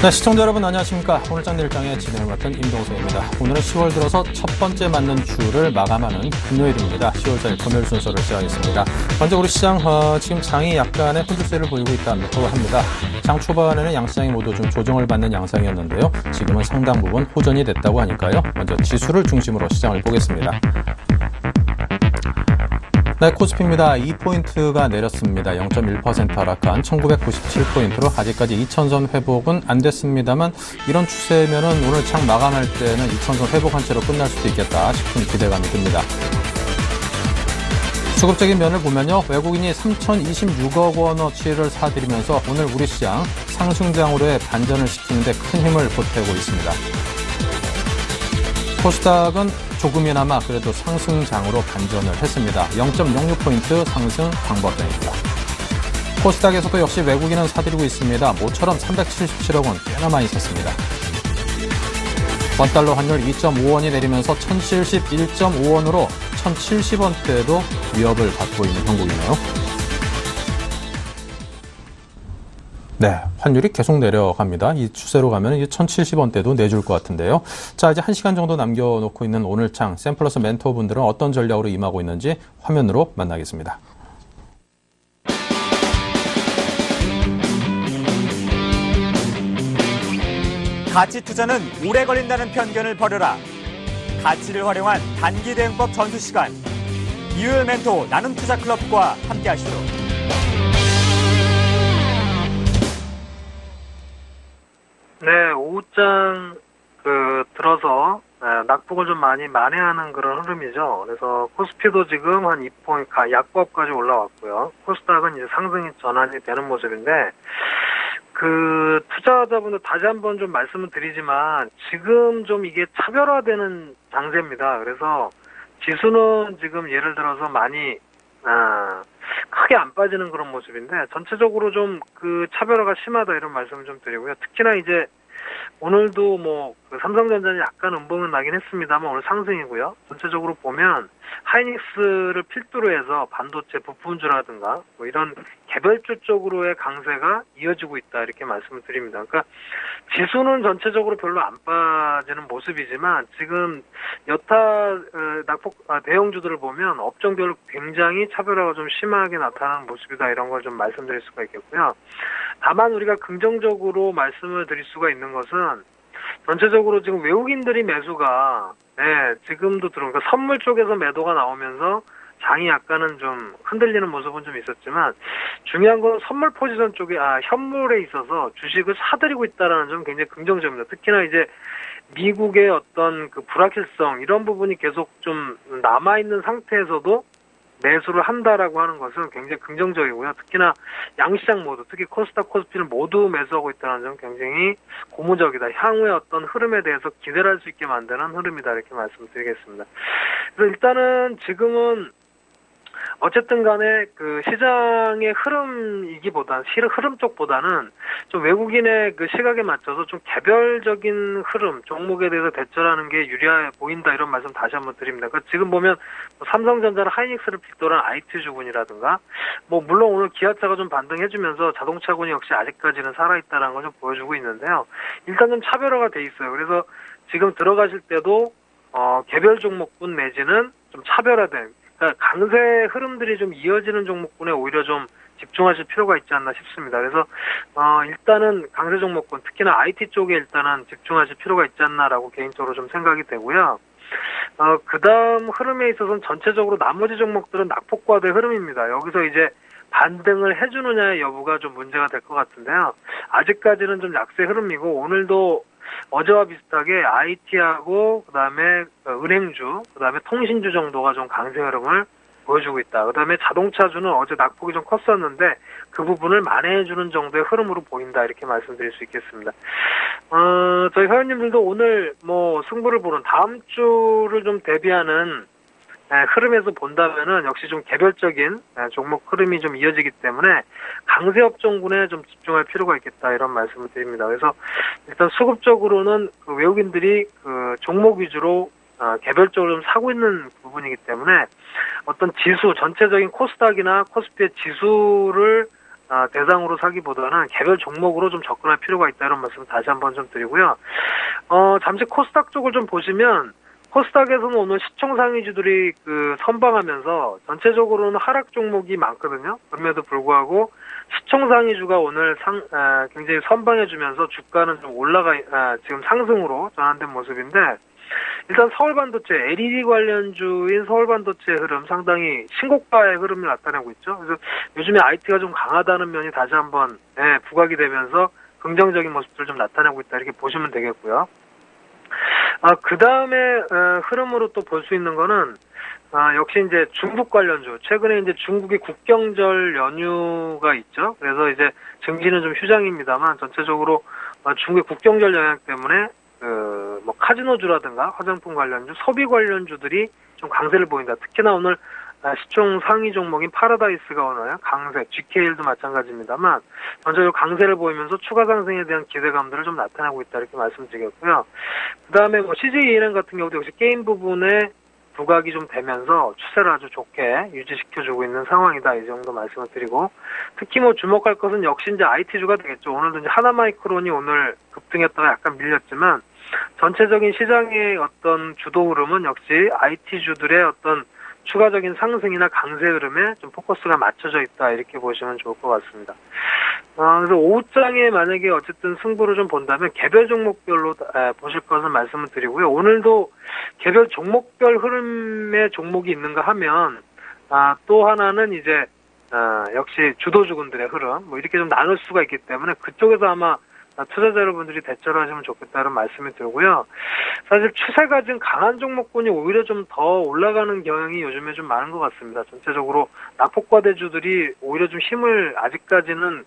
네, 시청자 여러분 안녕하십니까. 오늘 장 내일장의 진행을 맡은 임동석입니다. 오늘은 10월 들어서 첫 번째 맞는 주를 마감하는 금요일입니다. 10월 4일 금요일 순서를 시작하겠습니다. 먼저 우리 시장 지금 장이 약간의 혼조세를 보이고 있다고 합니다. 장 초반에는 양시장이 모두 좀 조정을 받는 양상이었는데요. 지금은 상당 부분 호전이 됐다고 하니까요. 먼저 지수를 중심으로 시장을 보겠습니다. 네, 코스피입니다. 2포인트가 내렸습니다. 0.1% 하락한 1997포인트로 아직까지 2000선 회복은 안 됐습니다만 이런 추세면은 오늘 장 마감할 때는 2000선 회복한 채로 끝날 수도 있겠다 싶은 기대감이 듭니다. 수급적인 면을 보면요. 외국인이 3,026억 원어치를 사들이면서 오늘 우리 시장 상승장으로의 반전을 시키는 데 큰 힘을 보태고 있습니다. 코스닥은 조금이나마 그래도 상승장으로 반전을 했습니다. 0.06포인트 상승 강보합장입니다. 코스닥에서도 역시 외국인은 사들이고 있습니다. 모처럼 377억 원 꽤나 많이 샀습니다. 원달러 환율 2.5원이 내리면서 1071.5원으로 1070원대도 위협을 받고 있는 형국이네요. 네, 환율이 계속 내려갑니다. 이 추세로 가면 1070원대도 내줄 것 같은데요. 자, 이제 1시간 정도 남겨놓고 있는 오늘 장 샘플러스 멘토분들은 어떤 전략으로 임하고 있는지 화면으로 만나겠습니다. 가치 투자는 오래 걸린다는 편견을 버려라. 가치를 활용한 단기 대응법 전수 시간. 이율 멘토 나눔 투자 클럽과 함께하시죠. 네, 오후장 들어서 낙폭을 좀 많이 만회하는 그런 흐름이죠. 그래서 코스피도 지금 한 2포인트 약보합까지 올라왔고요. 코스닥은 이제 상승이 전환이 되는 모습인데 투자자분들 다시 한번 좀 말씀을 드리지만 지금 좀 이게 차별화되는 장세입니다. 그래서 지수는 지금 예를 들어서 많이 크게 안 빠지는 그런 모습인데 전체적으로 좀 차별화가 심하다 이런 말씀을 좀 드리고요. 특히나 이제 오늘도 삼성전자는 약간 음봉은 나긴 했습니다만 오늘 상승이고요. 전체적으로 보면 하이닉스를 필두로 해서 반도체 부품주라든가 이런 개별주 쪽으로의 강세가 이어지고 있다 이렇게 말씀을 드립니다. 그러니까 지수는 전체적으로 별로 안 빠지는 모습이지만 지금 여타 대형주들을 보면 업종별로 굉장히 차별화가 좀 심하게 나타나는 모습이다 이런 걸 좀 말씀드릴 수가 있겠고요. 다만 우리가 긍정적으로 말씀을 드릴 수가 있는 것은 전체적으로 지금 외국인들이 매수가 지금도 그러니까 선물 쪽에서 매도가 나오면서 장이 약간은 좀 흔들리는 모습은 좀 있었지만 중요한 건 선물 포지션 쪽에 현물에 있어서 주식을 사들이고 있다라는 점 굉장히 긍정적입니다. 특히나 이제 미국의 어떤 불확실성 이런 부분이 계속 좀 남아있는 상태에서도 매수를 한다라고 하는 것은 굉장히 긍정적이고요. 특히나 양시장 모두, 특히 코스닥, 코스피를 모두 매수하고 있다는 점 굉장히 고무적이다. 향후의 어떤 흐름에 대해서 기대를 할 수 있게 만드는 흐름이다. 이렇게 말씀드리겠습니다. 그래서 일단은 지금은 어쨌든 간에 시장의 흐름이기보다는, 흐름 쪽보다는 좀 외국인의 시각에 맞춰서 좀 개별적인 흐름, 종목에 대해서 대처하는 게 유리해 보인다 이런 말씀 다시 한번 드립니다. 그러니까 지금 보면 삼성전자는 하이닉스를 필두로 한 IT주군이라든가, 물론 오늘 기아차가 좀 반등해주면서 자동차군이 역시 아직까지는 살아있다는 걸 좀 보여주고 있는데요. 일단 좀 차별화가 돼 있어요. 그래서 지금 들어가실 때도, 개별 종목군 내지는 좀 차별화된, 그러니까 강세 흐름들이 좀 이어지는 종목군에 오히려 좀 집중하실 필요가 있지 않나 싶습니다. 그래서 일단은 강세 종목군, 특히나 IT 쪽에 일단은 집중하실 필요가 있지 않나라고 개인적으로 좀 생각이 되고요. 그다음 흐름에 있어서는 전체적으로 나머지 종목들은 낙폭과대 흐름입니다. 여기서 이제 반등을 해주느냐의 여부가 좀 문제가 될 것 같은데요. 아직까지는 좀 약세 흐름이고 오늘도 어제와 비슷하게 IT하고 그다음에 은행주, 그다음에 통신주 정도가 좀 강세 흐름을 보여주고 있다. 그다음에 자동차주는 어제 낙폭이 좀 컸었는데 그 부분을 만회해주는 정도의 흐름으로 보인다. 이렇게 말씀드릴 수 있겠습니다. 저희 회원님들도 오늘 승부를 보는 다음 주를 좀 대비하는 흐름에서 본다면은 역시 좀 개별적인 종목 흐름이 좀 이어지기 때문에 강세 업종군에 좀 집중할 필요가 있겠다 이런 말씀을 드립니다. 그래서 일단 수급적으로는 외국인들이 종목 위주로 개별적으로 좀 사고 있는 부분이기 때문에 어떤 지수 전체적인 코스닥이나 코스피의 지수를 대상으로 사기보다는 개별 종목으로 좀 접근할 필요가 있다 이런 말씀 다시 한번 좀 드리고요. 잠시 코스닥 쪽을 좀 보시면 코스닥에서는 오늘 시총 상위주들이 선방하면서 전체적으로는 하락 종목이 많거든요. 그럼에도 불구하고 시총 상위주가 오늘 굉장히 선방해주면서 주가는 좀 지금 상승으로 전환된 모습인데, 일단 서울반도체, LED 관련주인 서울반도체의 흐름 상당히 신고가의 흐름을 나타내고 있죠. 그래서 요즘에 IT가 좀 강하다는 면이 다시 한번 부각이 되면서 긍정적인 모습들을 좀 나타내고 있다 이렇게 보시면 되겠고요. 그 다음에 흐름으로 또 볼 수 있는 거는 역시 이제 중국 관련주. 최근에 이제 중국이 국경절 연휴가 있죠. 그래서 이제 증시는 좀 휴장입니다만 전체적으로 중국의 국경절 영향 때문에 뭐 카지노주라든가 화장품 관련주, 소비 관련주들이 좀 강세를 보인다. 특히나 오늘 시총 상위 종목인 파라다이스가 오늘 강세, GKL도 마찬가지입니다만 전체적으로 강세를 보이면서 추가 상승에 대한 기대감들을 좀 나타나고 있다 이렇게 말씀드리겠고요. 그 다음에 뭐 CJENM 같은 경우도 역시 게임 부분에 부각이 좀 되면서 추세를 아주 좋게 유지시켜주고 있는 상황이다 이 정도 말씀을 드리고, 특히 뭐 주목할 것은 역시 이제 IT주가 되겠죠. 오늘도 이제 하나마이크론이 오늘 급등했다가 약간 밀렸지만 전체적인 시장의 어떤 주도 흐름은 역시 IT주들의 어떤 추가적인 상승이나 강세 흐름에 좀 포커스가 맞춰져 있다 이렇게 보시면 좋을 것 같습니다. 그래서 오후장에 만약에 어쨌든 승부를 좀 본다면 개별 종목별로 보실 것을 말씀을 드리고요. 오늘도 개별 종목별 흐름의 종목이 있는가 하면 또 하나는 이제 역시 주도주군들의 흐름 뭐 이렇게 좀 나눌 수가 있기 때문에 그쪽에서 아마 투자자 여러분들이 대처를 하시면 좋겠다는 말씀이 들고요. 사실 추세가 지금 강한 종목군이 오히려 좀 더 올라가는 경향이 요즘에 좀 많은 것 같습니다. 전체적으로 낙폭과대주들이 오히려 좀 힘을 아직까지는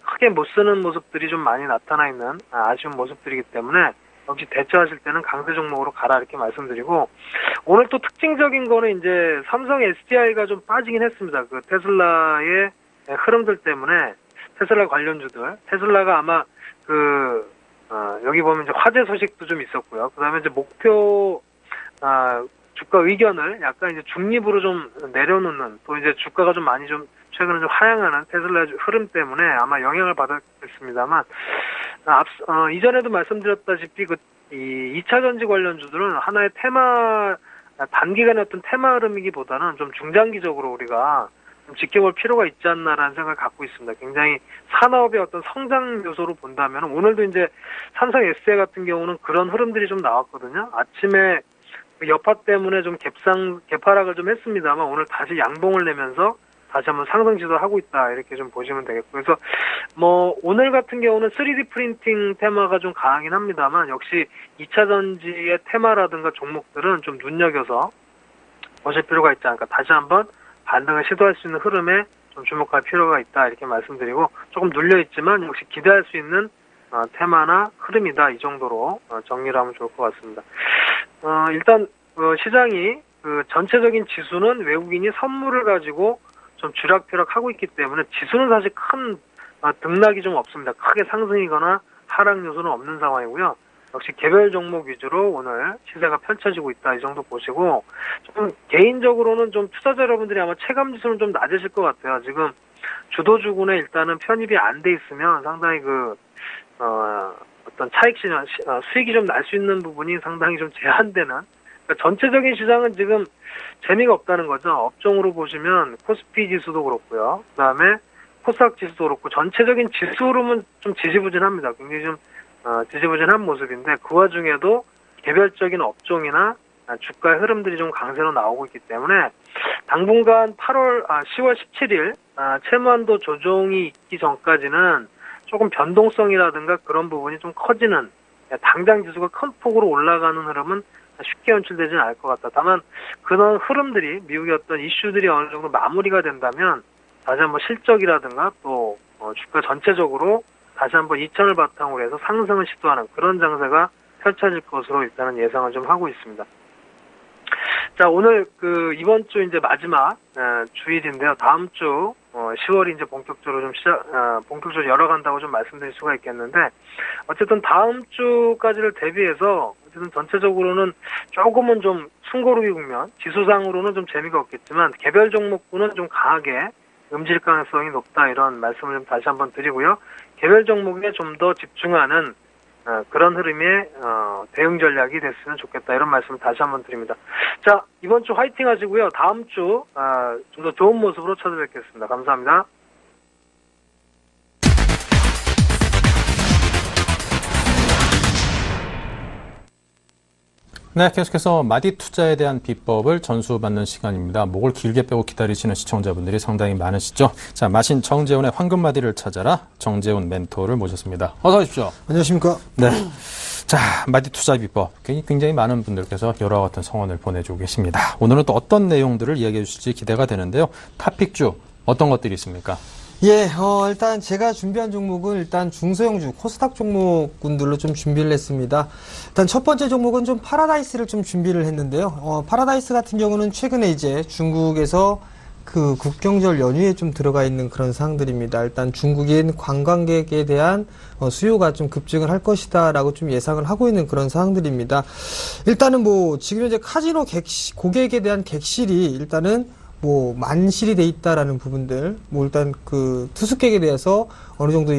크게 못 쓰는 모습들이 좀 많이 나타나 있는 아쉬운 모습들이기 때문에 역시 대처하실 때는 강세 종목으로 가라 이렇게 말씀드리고, 오늘 또 특징적인 거는 이제 삼성 SDI가 좀 빠지긴 했습니다. 그 테슬라의 흐름들 때문에 테슬라 관련주들, 테슬라가 아마 여기 보면 이제 화재 소식도 좀 있었고요. 그 다음에 이제 목표, 주가 의견을 약간 이제 중립으로 좀 내려놓는, 또 이제 주가가 좀 많이 좀 최근에 좀 하향하는 테슬라 흐름 때문에 아마 영향을 받았겠습니다만, 이전에도 말씀드렸다시피 이 2차 전지 관련주들은 하나의 단기간의 어떤 테마 흐름이기보다는 좀 중장기적으로 우리가 좀 지켜볼 필요가 있지 않나라는 생각을 갖고 있습니다. 굉장히 산업의 어떤 성장 요소로 본다면 오늘도 이제 삼성 SDI 같은 경우는 그런 흐름들이 좀 나왔거든요. 아침에 여파 때문에 좀 개파락을 좀 했습니다만 오늘 다시 양봉을 내면서 다시 한번 상승 지도하고 있다 이렇게 좀 보시면 되겠고, 그래서 뭐 오늘 같은 경우는 3D 프린팅 테마가 좀 강하긴 합니다만 역시 2차 전지의 테마라든가 종목들은 좀 눈여겨서 보실 필요가 있지 않을까. 다시 한번 반등을 시도할 수 있는 흐름에 좀 주목할 필요가 있다 이렇게 말씀드리고, 조금 눌려있지만 역시 기대할 수 있는 테마나 흐름이다 이 정도로 정리를 하면 좋을 것 같습니다. 일단 시장이 전체적인 지수는 외국인이 선물을 가지고 좀 주락펴락하고 있기 때문에 지수는 사실 큰 등락이 좀 없습니다. 크게 상승이거나 하락 요소는 없는 상황이고요. 역시 개별 종목 위주로 오늘 시세가 펼쳐지고 있다 이 정도 보시고, 좀 개인적으로는 좀 투자자 여러분들이 아마 체감 지수는 좀 낮으실 것 같아요. 지금 주도주군에 일단은 편입이 안 돼 있으면 상당히 어떤 수익이 좀 날 수 있는 부분이 상당히 좀 제한되는, 그러니까 전체적인 시장은 지금 재미가 없다는 거죠. 업종으로 보시면 코스피 지수도 그렇고요. 그 다음에 코스닥 지수도 그렇고 전체적인 지수 흐름은 좀 지지부진합니다. 굉장히 좀 지지부진한 모습인데 그 와중에도 개별적인 업종이나 주가의 흐름들이 좀 강세로 나오고 있기 때문에 당분간 10월 17일 채무한도 조정이 있기 전까지는 조금 변동성이라든가 그런 부분이 좀 커지는, 당장 지수가 큰 폭으로 올라가는 흐름은 쉽게 연출되지는 않을 것 같다. 다만 그런 흐름들이 미국의 어떤 이슈들이 어느 정도 마무리가 된다면 다시 한번 실적이라든가 또 주가 전체적으로 다시 한번 2천을 바탕으로 해서 상승을 시도하는 그런 장세가 펼쳐질 것으로 일단은 예상을 좀 하고 있습니다. 자, 오늘 이번 주 이제 마지막 주일인데요. 다음 주 10월이 이제 본격적으로 본격적으로 열어간다고 좀 말씀드릴 수가 있겠는데, 어쨌든 다음 주까지를 대비해서 어쨌든 전체적으로는 조금은 좀 숨고르기 국면, 지수상으로는 좀 재미가 없겠지만 개별 종목군은 좀 강하게 음질 가능성이 높다 이런 말씀을 좀 다시 한번 드리고요. 개별 종목에 좀 더 집중하는 그런 흐름의 대응 전략이 됐으면 좋겠다 이런 말씀을 다시 한번 드립니다. 자, 이번 주 화이팅 하시고요. 다음 주 좀 더 좋은 모습으로 찾아뵙겠습니다. 감사합니다. 네, 계속해서 마디 투자에 대한 비법을 전수받는 시간입니다. 목을 길게 빼고 기다리시는 시청자분들이 상당히 많으시죠. 자, 마신 정재훈의 황금마디를 찾아라. 정재훈 멘토를 모셨습니다. 어서 오십시오. 안녕하십니까. 네. 자, 마디 투자 비법. 굉장히 많은 분들께서 여러 같은 성원을 보내주고 계십니다. 오늘은 또 어떤 내용들을 이야기해 주실지 기대가 되는데요. 탑픽주 어떤 것들이 있습니까? 예, 일단 제가 준비한 종목은 일단 중소형주, 코스닥 종목군들로 좀 준비를 했습니다. 일단 첫 번째 종목은 좀 파라다이스를 좀 준비를 했는데요. 파라다이스 같은 경우는 최근에 이제 중국에서 그 국경절 연휴에 좀 들어가 있는 그런 사항들입니다. 일단 중국인 관광객에 대한 수요가 좀 급증을 할 것이다라고 좀 예상을 하고 있는 그런 사항들입니다. 일단은 뭐 지금 현재 카지노 고객에 대한 객실이 일단은 뭐 만실이 돼 있다라는 부분들, 뭐 일단 그 투숙객에 대해서 어느 정도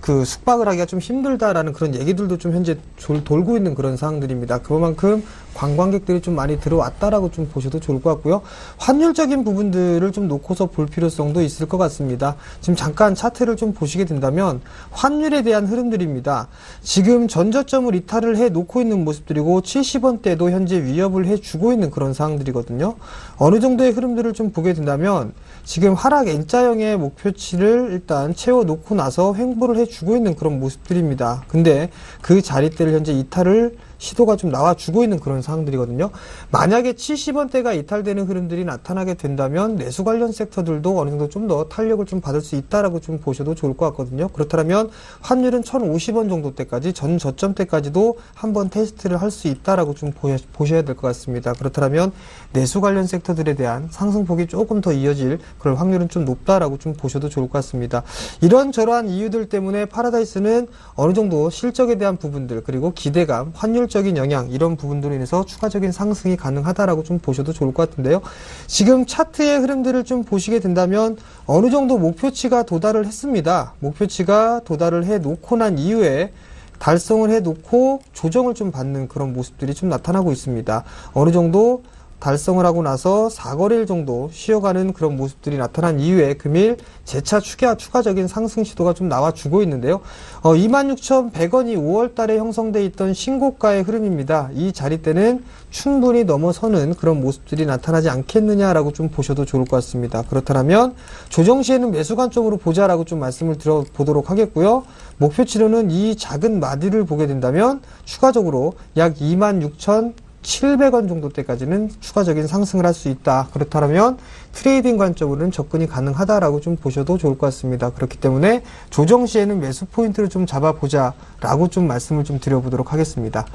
그 숙박을 하기가 좀 힘들다라는 그런 얘기들도 좀 현재 돌고 있는 그런 상황들입니다. 그만큼 관광객들이 좀 많이 들어왔다라고 좀 보셔도 좋을 것 같고요. 환율적인 부분들을 좀 놓고서 볼 필요성도 있을 것 같습니다. 지금 잠깐 차트를 좀 보시게 된다면 환율에 대한 흐름들입니다. 지금 전저점을 이탈을 해 놓고 있는 모습들이고 70원대도 현재 위협을 해주고 있는 그런 상황들이거든요. 어느 정도의 흐름들을 좀 보게 된다면 지금 하락 N자형의 목표치를 일단 채워놓고 나서 횡보를 해주고 있는 그런 모습들입니다. 근데 그 자리대를 현재 이탈을 시도가 좀 나와주고 있는 그런 상황들이거든요. 만약에 70원대가 이탈되는 흐름들이 나타나게 된다면 내수 관련 섹터들도 어느 정도 좀 더 탄력을 좀 받을 수 있다라고 좀 보셔도 좋을 것 같거든요. 그렇다면 환율은 1050원 정도 때까지 전 저점 때까지도 한번 테스트를 할 수 있다라고 좀 보셔야 될 것 같습니다. 그렇다면 내수 관련 섹터들에 대한 상승폭이 조금 더 이어질 그럴 확률은 좀 높다라고 좀 보셔도 좋을 것 같습니다. 이런저러한 이유들 때문에 파라다이스는 어느 정도 실적에 대한 부분들 그리고 기대감, 환율적인 영향 이런 부분들로 인해서 추가적인 상승이 가능하다라고 좀 보셔도 좋을 것 같은데요. 지금 차트의 흐름들을 좀 보시게 된다면 어느 정도 목표치가 도달을 했습니다. 목표치가 도달을 해 놓고 난 이후에 달성을 해 놓고 조정을 좀 받는 그런 모습들이 좀 나타나고 있습니다. 어느 정도 달성을 하고 나서 4거래일 정도 쉬어가는 그런 모습들이 나타난 이후에 금일 재차 추가적인 상승 시도가 좀 나와주고 있는데요. 26,100원이 5월 달에 형성돼 있던 신고가의 흐름입니다. 이 자리대는 충분히 넘어서는 그런 모습들이 나타나지 않겠느냐라고 좀 보셔도 좋을 것 같습니다. 그렇다면 조정 시에는 매수 관점으로 보자라고 좀 말씀을 드려보도록 하겠고요. 목표치로는 이 작은 마디를 보게 된다면 추가적으로 약 26,700원 정도 때까지는 추가적인 상승을 할 수 있다. 그렇다면 트레이딩 관점으로는 접근이 가능하다라고 좀 보셔도 좋을 것 같습니다. 그렇기 때문에 조정 시에는 매수 포인트를 좀 잡아보자라고 좀 말씀을 좀 드려보도록 하겠습니다.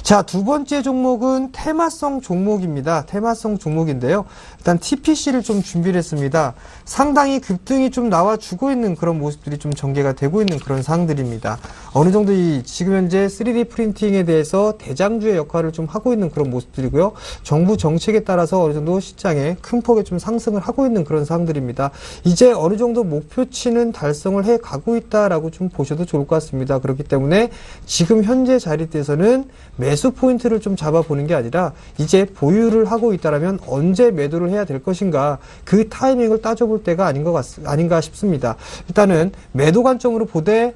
자, 두 번째 종목은 테마성 종목입니다. 테마성 종목인데요. 일단 TPC를 좀 준비를 했습니다. 상당히 급등이 좀 나와주고 있는 그런 모습들이 좀 전개가 되고 있는 그런 사항들입니다. 어느 정도 지금 현재 3D 프린팅에 대해서 대장주의 역할을 좀 하고 있는 그런 모습들이고요. 정부 정책에 따라서 어느 정도 시장에 큰 폭의 좀 상승을 하고 있는 그런 사항들입니다. 이제 어느 정도 목표치는 달성을 해 가고 있다라고 좀 보셔도 좋을 것 같습니다. 그렇기 때문에 지금 현재 자리대에서는 매수 포인트를 좀 잡아보는 게 아니라 이제 보유를 하고 있다라면 언제 매도를 해야 될 것인가 그 타이밍을 따져볼 때가 아닌가 싶습니다. 일단은 매도 관점으로 보되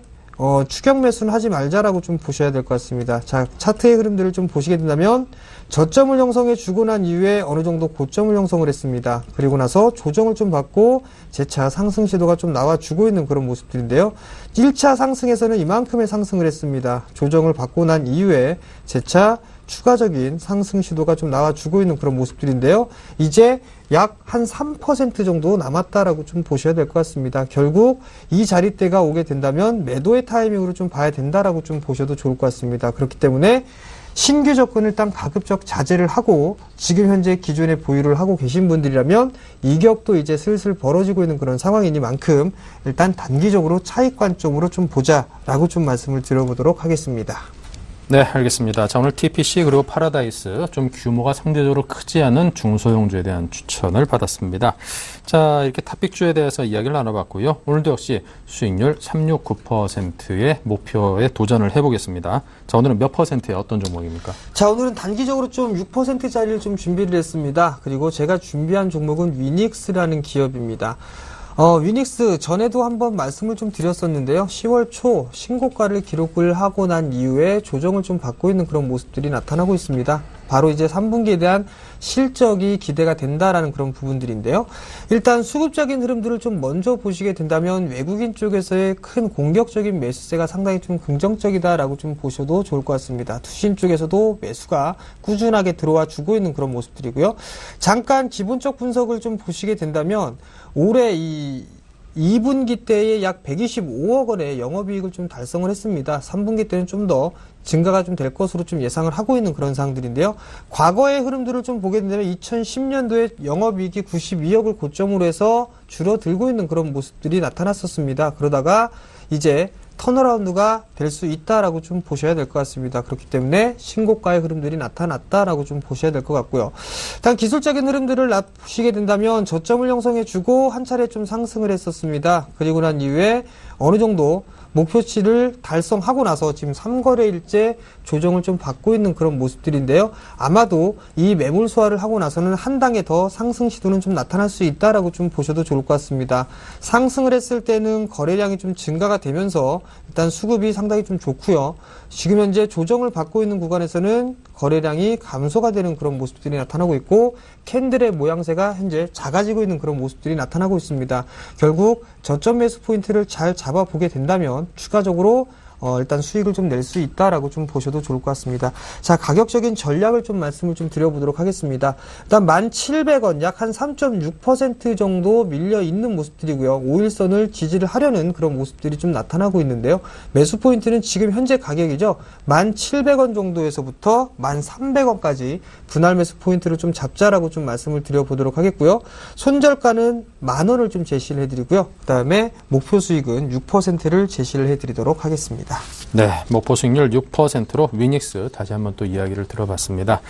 추격 매수는 하지 말자라고 좀 보셔야 될 것 같습니다. 자, 차트의 흐름들을 좀 보시게 된다면 저점을 형성해 주고 난 이후에 어느 정도 고점을 형성을 했습니다. 그리고 나서 조정을 좀 받고 재차 상승 시도가 좀 나와주고 있는 그런 모습들인데요. 1차 상승에서는 이만큼의 상승을 했습니다. 조정을 받고 난 이후에 재차 추가적인 상승 시도가 좀 나와주고 있는 그런 모습들인데요. 이제 약 한 3% 정도 남았다라고 좀 보셔야 될 것 같습니다. 결국 이 자리대가 오게 된다면 매도의 타이밍으로 좀 봐야 된다라고 좀 보셔도 좋을 것 같습니다. 그렇기 때문에 신규 접근을 일단 가급적 자제를 하고 지금 현재 기존에 보유를 하고 계신 분들이라면 이격도 이제 슬슬 벌어지고 있는 그런 상황이니만큼 일단 단기적으로 차익 관점으로 좀 보자라고 좀 말씀을 드려보도록 하겠습니다. 네, 알겠습니다. 자, 오늘 TPC 그리고 파라다이스 좀 규모가 상대적으로 크지 않은 중소형주에 대한 추천을 받았습니다. 자, 이렇게 탑픽주에 대해서 이야기를 나눠봤고요. 오늘도 역시 수익률 369%의 목표에 도전을 해보겠습니다. 자, 오늘은 몇 퍼센트의 어떤 종목입니까? 자, 오늘은 단기적으로 좀 6%짜리를 좀 준비를 했습니다. 그리고 제가 준비한 종목은 위닉스라는 기업입니다. 위닉스 전에도 한번 말씀을 좀 드렸었는데요. 10월 초 신고가를 기록을 하고 난 이후에 조정을 좀 받고 있는 그런 모습들이 나타나고 있습니다. 바로 이제 3분기에 대한 실적이 기대가 된다라는 그런 부분들인데요. 일단 수급적인 흐름들을 좀 먼저 보시게 된다면 외국인 쪽에서의 큰 공격적인 매수세가 상당히 좀 긍정적이다라고 좀 보셔도 좋을 것 같습니다. 투신 쪽에서도 매수가 꾸준하게 들어와 주고 있는 그런 모습들이고요. 잠깐 기본적 분석을 좀 보시게 된다면 올해 이 2분기 때에 약 125억 원의 영업이익을 좀 달성을 했습니다. 3분기 때는 좀 더 증가가 좀 될 것으로 좀 예상을 하고 있는 그런 사항들인데요. 과거의 흐름들을 좀 보게 된다면 2010년도에 영업이익이 92억을 고점으로 해서 줄어들고 있는 그런 모습들이 나타났었습니다. 그러다가 이제 턴어라운드가 될 수 있다라고 좀 보셔야 될 것 같습니다. 그렇기 때문에 신고가의 흐름들이 나타났다라고 좀 보셔야 될 것 같고요. 일단 기술적인 흐름들을 보시게 된다면 저점을 형성해주고 한 차례 좀 상승을 했었습니다. 그리고 난 이후에 어느 정도 목표치를 달성하고 나서 지금 3거래일째 조정을 좀 받고 있는 그런 모습들인데요. 아마도 이 매물 소화를 하고 나서는 한 단계 더 상승 시도는 좀 나타날 수 있다라고 좀 보셔도 좋을 것 같습니다. 상승을 했을 때는 거래량이 좀 증가가 되면서 일단 수급이 상당히 좀 좋고요. 지금 현재 조정을 받고 있는 구간에서는 거래량이 감소가 되는 그런 모습들이 나타나고 있고 캔들의 모양새가 현재 작아지고 있는 그런 모습들이 나타나고 있습니다. 결국 저점 매수 포인트를 잘 잡아보게 된다면 추가적으로 일단 수익을 좀 낼 수 있다라고 좀 보셔도 좋을 것 같습니다. 자, 가격적인 전략을 좀 말씀을 좀 드려보도록 하겠습니다. 일단 1,700원 약 한 3.6% 정도 밀려 있는 모습들이고요. 5일선을 지지를 하려는 그런 모습들이 좀 나타나고 있는데요. 매수 포인트는 지금 현재 가격이죠. 1,700원 정도에서부터 1,300원까지 분할 매수 포인트를 좀 잡자라고 좀 말씀을 드려보도록 하겠고요. 손절가는 10,000원을 좀 제시를 해드리고요. 그 다음에 목표 수익은 6%를 제시를 해드리도록 하겠습니다. 네, 목표 수익률 6%로 위닉스 다시 한번 또 이야기를 들어봤습니다.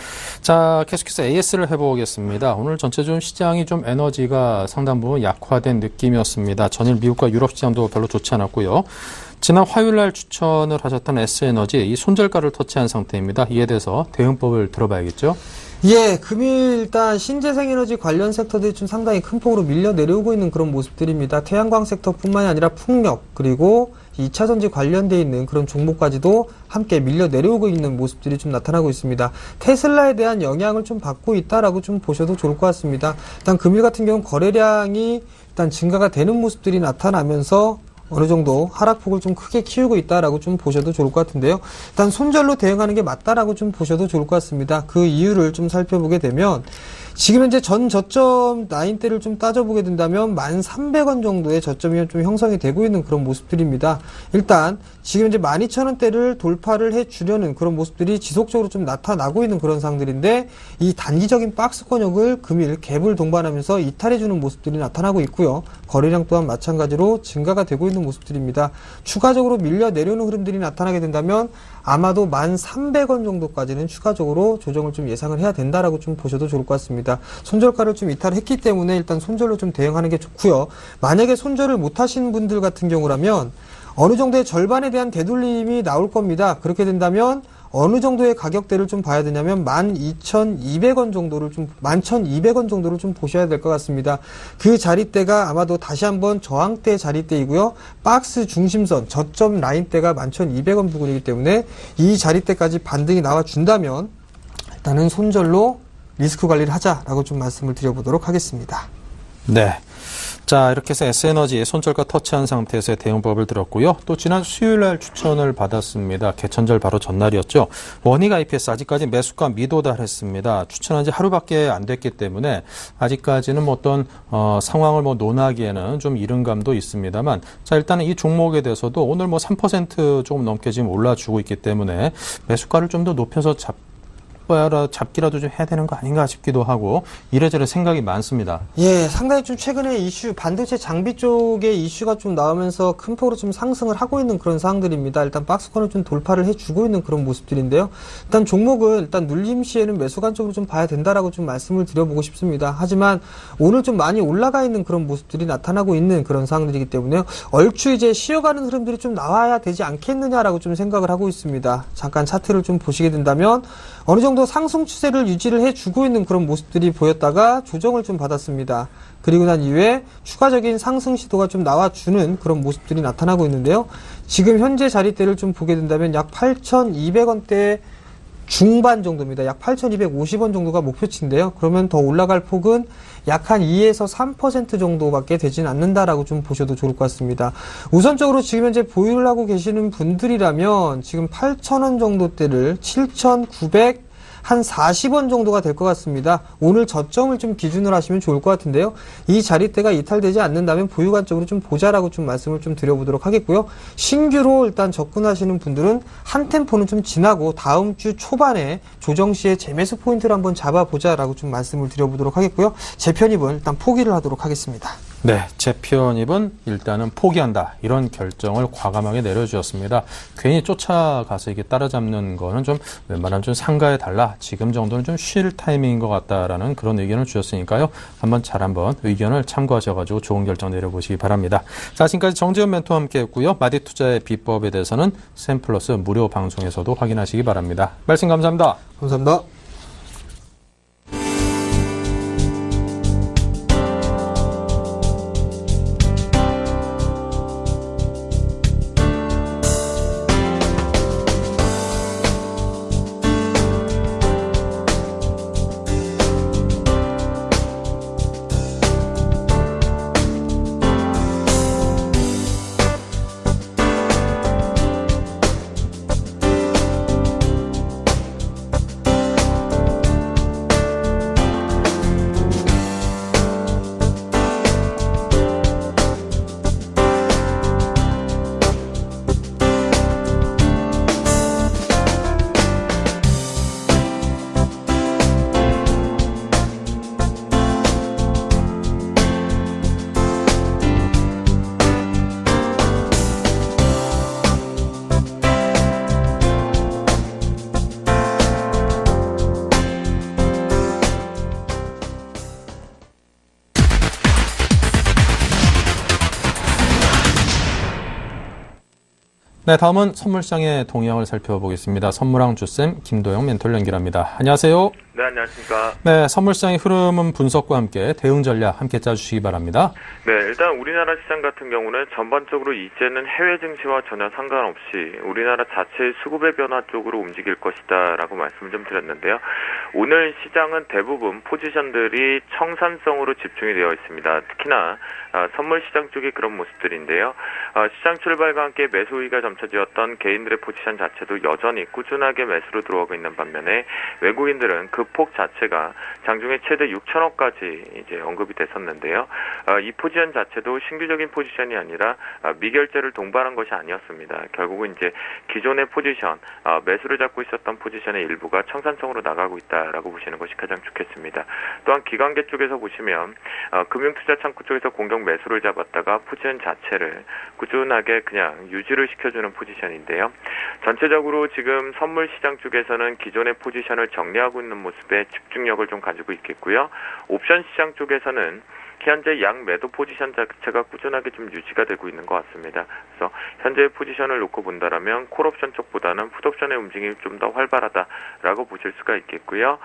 자, 계속해서 AS를 해보겠습니다. 오늘 전체적으로 시장이 좀 에너지가 상당 부분 약화된 느낌이었습니다. 전일 미국과 유럽 시장도 별로 좋지 않았고요. 지난 화요일 날 추천을 하셨던 S에너지 이 손절가를 터치한 상태입니다. 이에 대해서 대응법을 들어봐야겠죠? 예, 금일 일단 신재생에너지 관련 섹터들이 좀 상당히 큰 폭으로 밀려 내려오고 있는 그런 모습들입니다. 태양광 섹터뿐만이 아니라 풍력 그리고 2차전지 관련돼 있는 그런 종목까지도 함께 밀려 내려오고 있는 모습들이 좀 나타나고 있습니다. 테슬라에 대한 영향을 좀 받고 있다라고 좀 보셔도 좋을 것 같습니다. 일단 금일 같은 경우 거래량이 일단 증가가 되는 모습들이 나타나면서 어느 정도 하락폭을 좀 크게 키우고 있다라고 좀 보셔도 좋을 것 같은데요. 일단 손절로 대응하는 게 맞다라고 좀 보셔도 좋을 것 같습니다. 그 이유를 좀 살펴보게 되면 지금 현재 전 저점 라인대를 좀 따져보게 된다면 1,300원 정도의 저점이 좀 형성이 되고 있는 그런 모습들입니다. 일단 지금 이제 12,000원대를 돌파를 해주려는 그런 모습들이 지속적으로 좀 나타나고 있는 그런 상황들인데 이 단기적인 박스 권역을 금일 갭을 동반하면서 이탈해주는 모습들이 나타나고 있고요. 거래량 또한 마찬가지로 증가가 되고 있는 모습들입니다. 추가적으로 밀려 내려오는 흐름들이 나타나게 된다면 아마도 1,300원 정도까지는 추가적으로 조정을 좀 예상을 해야 된다라고 좀 보셔도 좋을 것 같습니다. 손절가를 좀 이탈했기 때문에 일단 손절로 좀 대응하는 게 좋고요. 만약에 손절을 못 하신 분들 같은 경우라면 어느 정도의 절반에 대한 되돌림이 나올 겁니다. 그렇게 된다면 어느 정도의 가격대를 좀 봐야 되냐면 12,200원 정도를 좀 11,200원 정도를 좀 보셔야 될 것 같습니다. 그 자리대가 아마도 다시 한번 저항대 자리대이고요. 박스 중심선 저점 라인대가 11,200원 부근이기 때문에 이 자리대까지 반등이 나와 준다면 일단은 손절로 리스크 관리를 하자라고 좀 말씀을 드려보도록 하겠습니다. 네. 자, 이렇게 해서 S에너지 손절가 터치한 상태에서의 대응법을 들었고요. 또 지난 수요일 날 추천을 받았습니다. 개천절 바로 전날이었죠. 원익 IPS 아직까지 매수가 미도달했습니다. 추천한 지 하루밖에 안 됐기 때문에 아직까지는 뭐 어떤 상황을 뭐 논하기에는 좀 이른 감도 있습니다만, 자, 일단은 이 종목에 대해서도 오늘 뭐 3% 조금 넘게 지금 올라주고 있기 때문에 매수가를 좀 더 높여서 잡기라도 좀 해야 되는 거 아닌가 싶기도 하고 이래저래 생각이 많습니다. 예, 상당히 좀 최근에 반도체 장비 쪽의 이슈가 좀 나오면서 큰 폭으로 좀 상승을 하고 있는 그런 상황들입니다. 일단 박스권을 좀 돌파를 해주고 있는 그런 모습들인데요. 일단 종목은 일단 눌림 시에는 매수 관점으로 좀 봐야 된다라고 좀 말씀을 드려보고 싶습니다. 하지만 오늘 좀 많이 올라가 있는 그런 모습들이 나타나고 있는 그런 상황들이기 때문에요. 얼추 이제 쉬어가는 흐름들이 좀 나와야 되지 않겠느냐라고 좀 생각을 하고 있습니다. 잠깐 차트를 좀 보시게 된다면 어느 정도 상승 추세를 유지를 해주고 있는 그런 모습들이 보였다가 조정을 좀 받았습니다. 그리고 난 이후에 추가적인 상승 시도가 좀 나와주는 그런 모습들이 나타나고 있는데요. 지금 현재 자리대를 좀 보게 된다면 약 8,200원대 중반 정도입니다. 약 8,250원 정도가 목표치인데요. 그러면 더 올라갈 폭은 약 한 2에서 3% 정도밖에 되진 않는다라고 좀 보셔도 좋을 것 같습니다. 우선적으로 지금 현재 보유를 하고 계시는 분들이라면 지금 8,000원 정도대를 7,900 한 40원 정도가 될 것 같습니다. 오늘 저점을 좀 기준으로 하시면 좋을 것 같은데요. 이 자리대가 이탈되지 않는다면 보유 관점으로 좀 보자라고 좀 말씀을 좀 드려보도록 하겠고요. 신규로 일단 접근하시는 분들은 한 템포는 좀 지나고 다음 주 초반에 조정 시에 재매수 포인트를 한번 잡아보자라고 좀 말씀을 드려보도록 하겠고요. 제 편입은 일단 포기를 하도록 하겠습니다. 네, 제 편입은 일단은 포기한다. 이런 결정을 과감하게 내려주었습니다. 괜히 쫓아가서 이게 따라잡는 거는 좀 웬만하면 좀 삼가해 달라. 지금 정도는 좀 쉴 타이밍인 것 같다라는 그런 의견을 주셨으니까요. 한번 의견을 참고하셔가지고 좋은 결정 내려보시기 바랍니다. 자, 지금까지 정재훈 멘토와 함께 했고요. 마디 투자의 비법에 대해서는 샘플러스 무료 방송에서도 확인하시기 바랍니다. 말씀 감사합니다. 감사합니다. 네, 다음은 선물시장의 동향을 살펴보겠습니다. 선물왕 주쌤 김도영 멘토를 연결합니다. 안녕하세요. 네, 안녕하십니까. 네, 선물시장의 흐름은 분석과 함께 대응 전략 함께 짜주시기 바랍니다. 네, 일단 우리나라 시장 같은 경우는 전반적으로 이제는 해외 증시와 전혀 상관없이 우리나라 자체의 수급의 변화 쪽으로 움직일 것이다라고 말씀을 좀 드렸는데요. 오늘 시장은 대부분 포지션들이 청산성으로 집중이 되어 있습니다. 특히나 선물 시장 쪽이 그런 모습들인데요. 시장 출발과 함께 매수 우위가 점쳐지었던 개인들의 포지션 자체도 여전히 꾸준하게 매수로 들어오고 있는 반면에 외국인들은 그 폭 자체가 장중에 최대 6천억까지 이제 언급이 됐었는데요. 이 포지션 자체도 신규적인 포지션이 아니라 미결제를 동반한 것이 아니었습니다. 결국은 이제 기존의 포지션, 매수를 잡고 있었던 포지션의 일부가 청산성으로 나가고 있다라고 보시는 것이 가장 좋겠습니다. 또한 기관계 쪽에서 보시면 금융투자창구 쪽에서 공격 매수를 잡았다가 포지션 자체를 꾸준하게 그냥 유지를 시켜주는 포지션인데요. 전체적으로 지금 선물 시장 쪽에서는 기존의 포지션을 정리하고 있는 모습에 집중력을 좀 가지고 있겠고요. 옵션 시장 쪽에서는 현재 양 매도 포지션 자체가 꾸준하게 좀 유지가 되고 있는 것 같습니다. 그래서 현재의 포지션을 놓고 본다라면 콜옵션 쪽보다는 풋옵션의 움직임이 좀 더 활발하다라고 보실 수가 있겠고요.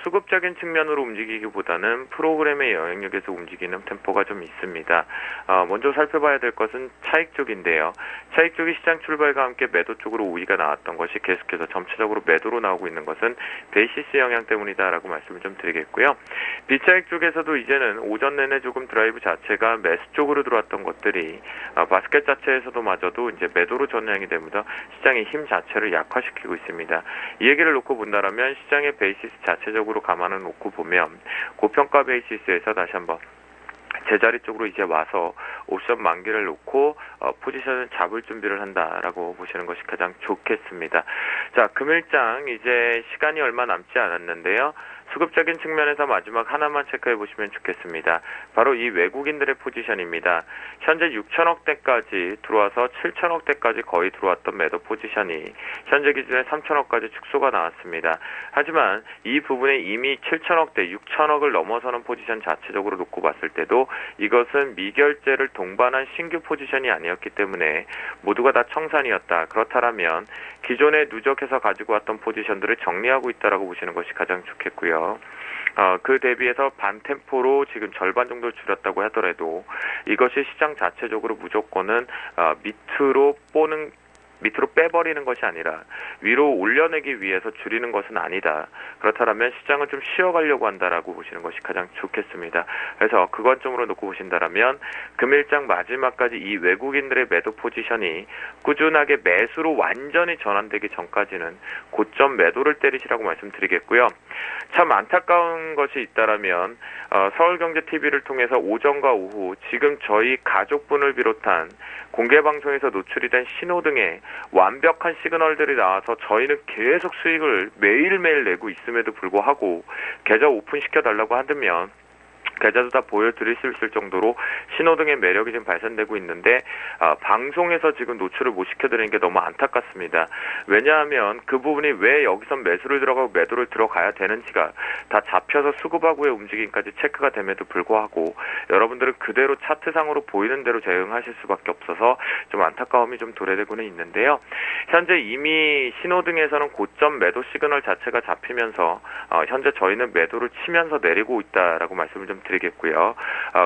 수급적인 측면으로 움직이기보다는 프로그램의 영향력에서 움직이는 템포가 좀 있습니다. 먼저 살펴봐야 될 것은 차익 쪽인데요. 차익 쪽이 시장 출발과 함께 매도 쪽으로 우위가 나왔던 것이 계속해서 점차적으로 매도로 나오고 있는 것은 베이시스 영향 때문이다라고 말씀을 좀 드리겠고요. 비차익 쪽에서도 이제는 오전 내내 조금 드라이브 자체가 매수 쪽으로 들어왔던 것들이 바스켓 자체에서도 마저도 이제 매도로 전향이 되면서 시장의 힘 자체를 약화시키고 있습니다. 이 얘기를 놓고 본다라면 시장의 베이시스 자체적으로 감안을 놓고 보면 고평가 베이시스에서 다시 한번 제자리 쪽으로 이제 와서 옵션 만기를 놓고 포지션을 잡을 준비를 한다라고 보시는 것이 가장 좋겠습니다. 자, 금일장 이제 시간이 얼마 남지 않았는데요. 수급적인 측면에서 마지막 하나만 체크해 보시면 좋겠습니다. 바로 이 외국인들의 포지션입니다. 현재 6천억대까지 들어와서 7천억대까지 거의 들어왔던 매도 포지션이 현재 기준에 3천억까지 축소가 나왔습니다. 하지만 이 부분에 이미 7천억대, 6천억을 넘어서는 포지션 자체적으로 놓고 봤을 때도 이것은 미결제를 동반한 신규 포지션이 아니었기 때문에 모두가 다 청산이었다. 그렇다면 기존에 누적해서 가지고 왔던 포지션들을 정리하고 있다라고 보시는 것이 가장 좋겠고요. 그 대비해서 반템포로 지금 절반 정도 줄였다고 하더라도 이것이 시장 자체적으로 무조건은 밑으로 빼버리는 것이 아니라 위로 올려내기 위해서 줄이는 것은 아니다. 그렇다면 시장을 좀 쉬어가려고 한다라고 보시는 것이 가장 좋겠습니다. 그래서 그 관점으로 놓고 보신다면 금일장 마지막까지 이 외국인들의 매도 포지션이 꾸준하게 매수로 완전히 전환되기 전까지는 고점 매도를 때리시라고 말씀드리겠고요. 참 안타까운 것이 있다라면 서울경제TV를 통해서 오전과 오후 지금 저희 가족분을 비롯한 공개방송에서 노출이 된 신호등에 완벽한 시그널들이 나와서 저희는 계속 수익을 매일매일 내고 있음에도 불구하고 계좌 오픈시켜달라고 한다면 계좌도 다 보여드릴 수 있을 정도로 신호등의 매력이 지금 발산되고 있는데 방송에서 지금 노출을 못 시켜드리는 게 너무 안타깝습니다. 왜냐하면 그 부분이 왜 여기서 매수를 들어가고 매도를 들어가야 되는지가 다 잡혀서 수급하고의 움직임까지 체크가 됨에도 불구하고 여러분들은 그대로 차트상으로 보이는 대로 대응하실 수밖에 없어서 좀 안타까움이 좀 도래되고는 있는데요. 현재 이미 신호등에서는 고점 매도 시그널 자체가 잡히면서 현재 저희는 매도를 치면서 내리고 있다라고 말씀을 좀 드리겠고요.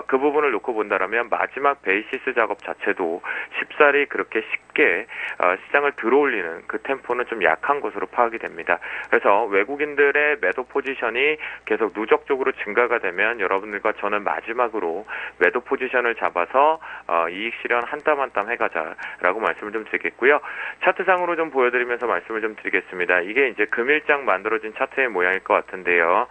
그 부분을 놓고 본다면 마지막 베이시스 작업 자체도 쉽사리 그렇게 쉽게 시장을 들어올리는 그 템포는 좀 약한 것으로 파악이 됩니다. 그래서 외국인들의 매도 포지션이 계속 누적적으로 증가가 되면 여러분들과 저는 마지막으로 매도 포지션을 잡아서 이익 실현 한 땀 한 땀 해가자라고 말씀을 좀 드리겠고요. 차트상으로 좀 보여드리면서 말씀을 좀 드리겠습니다. 이게 이제 금일장 만들어진 차트의 모양일 것 같은데요.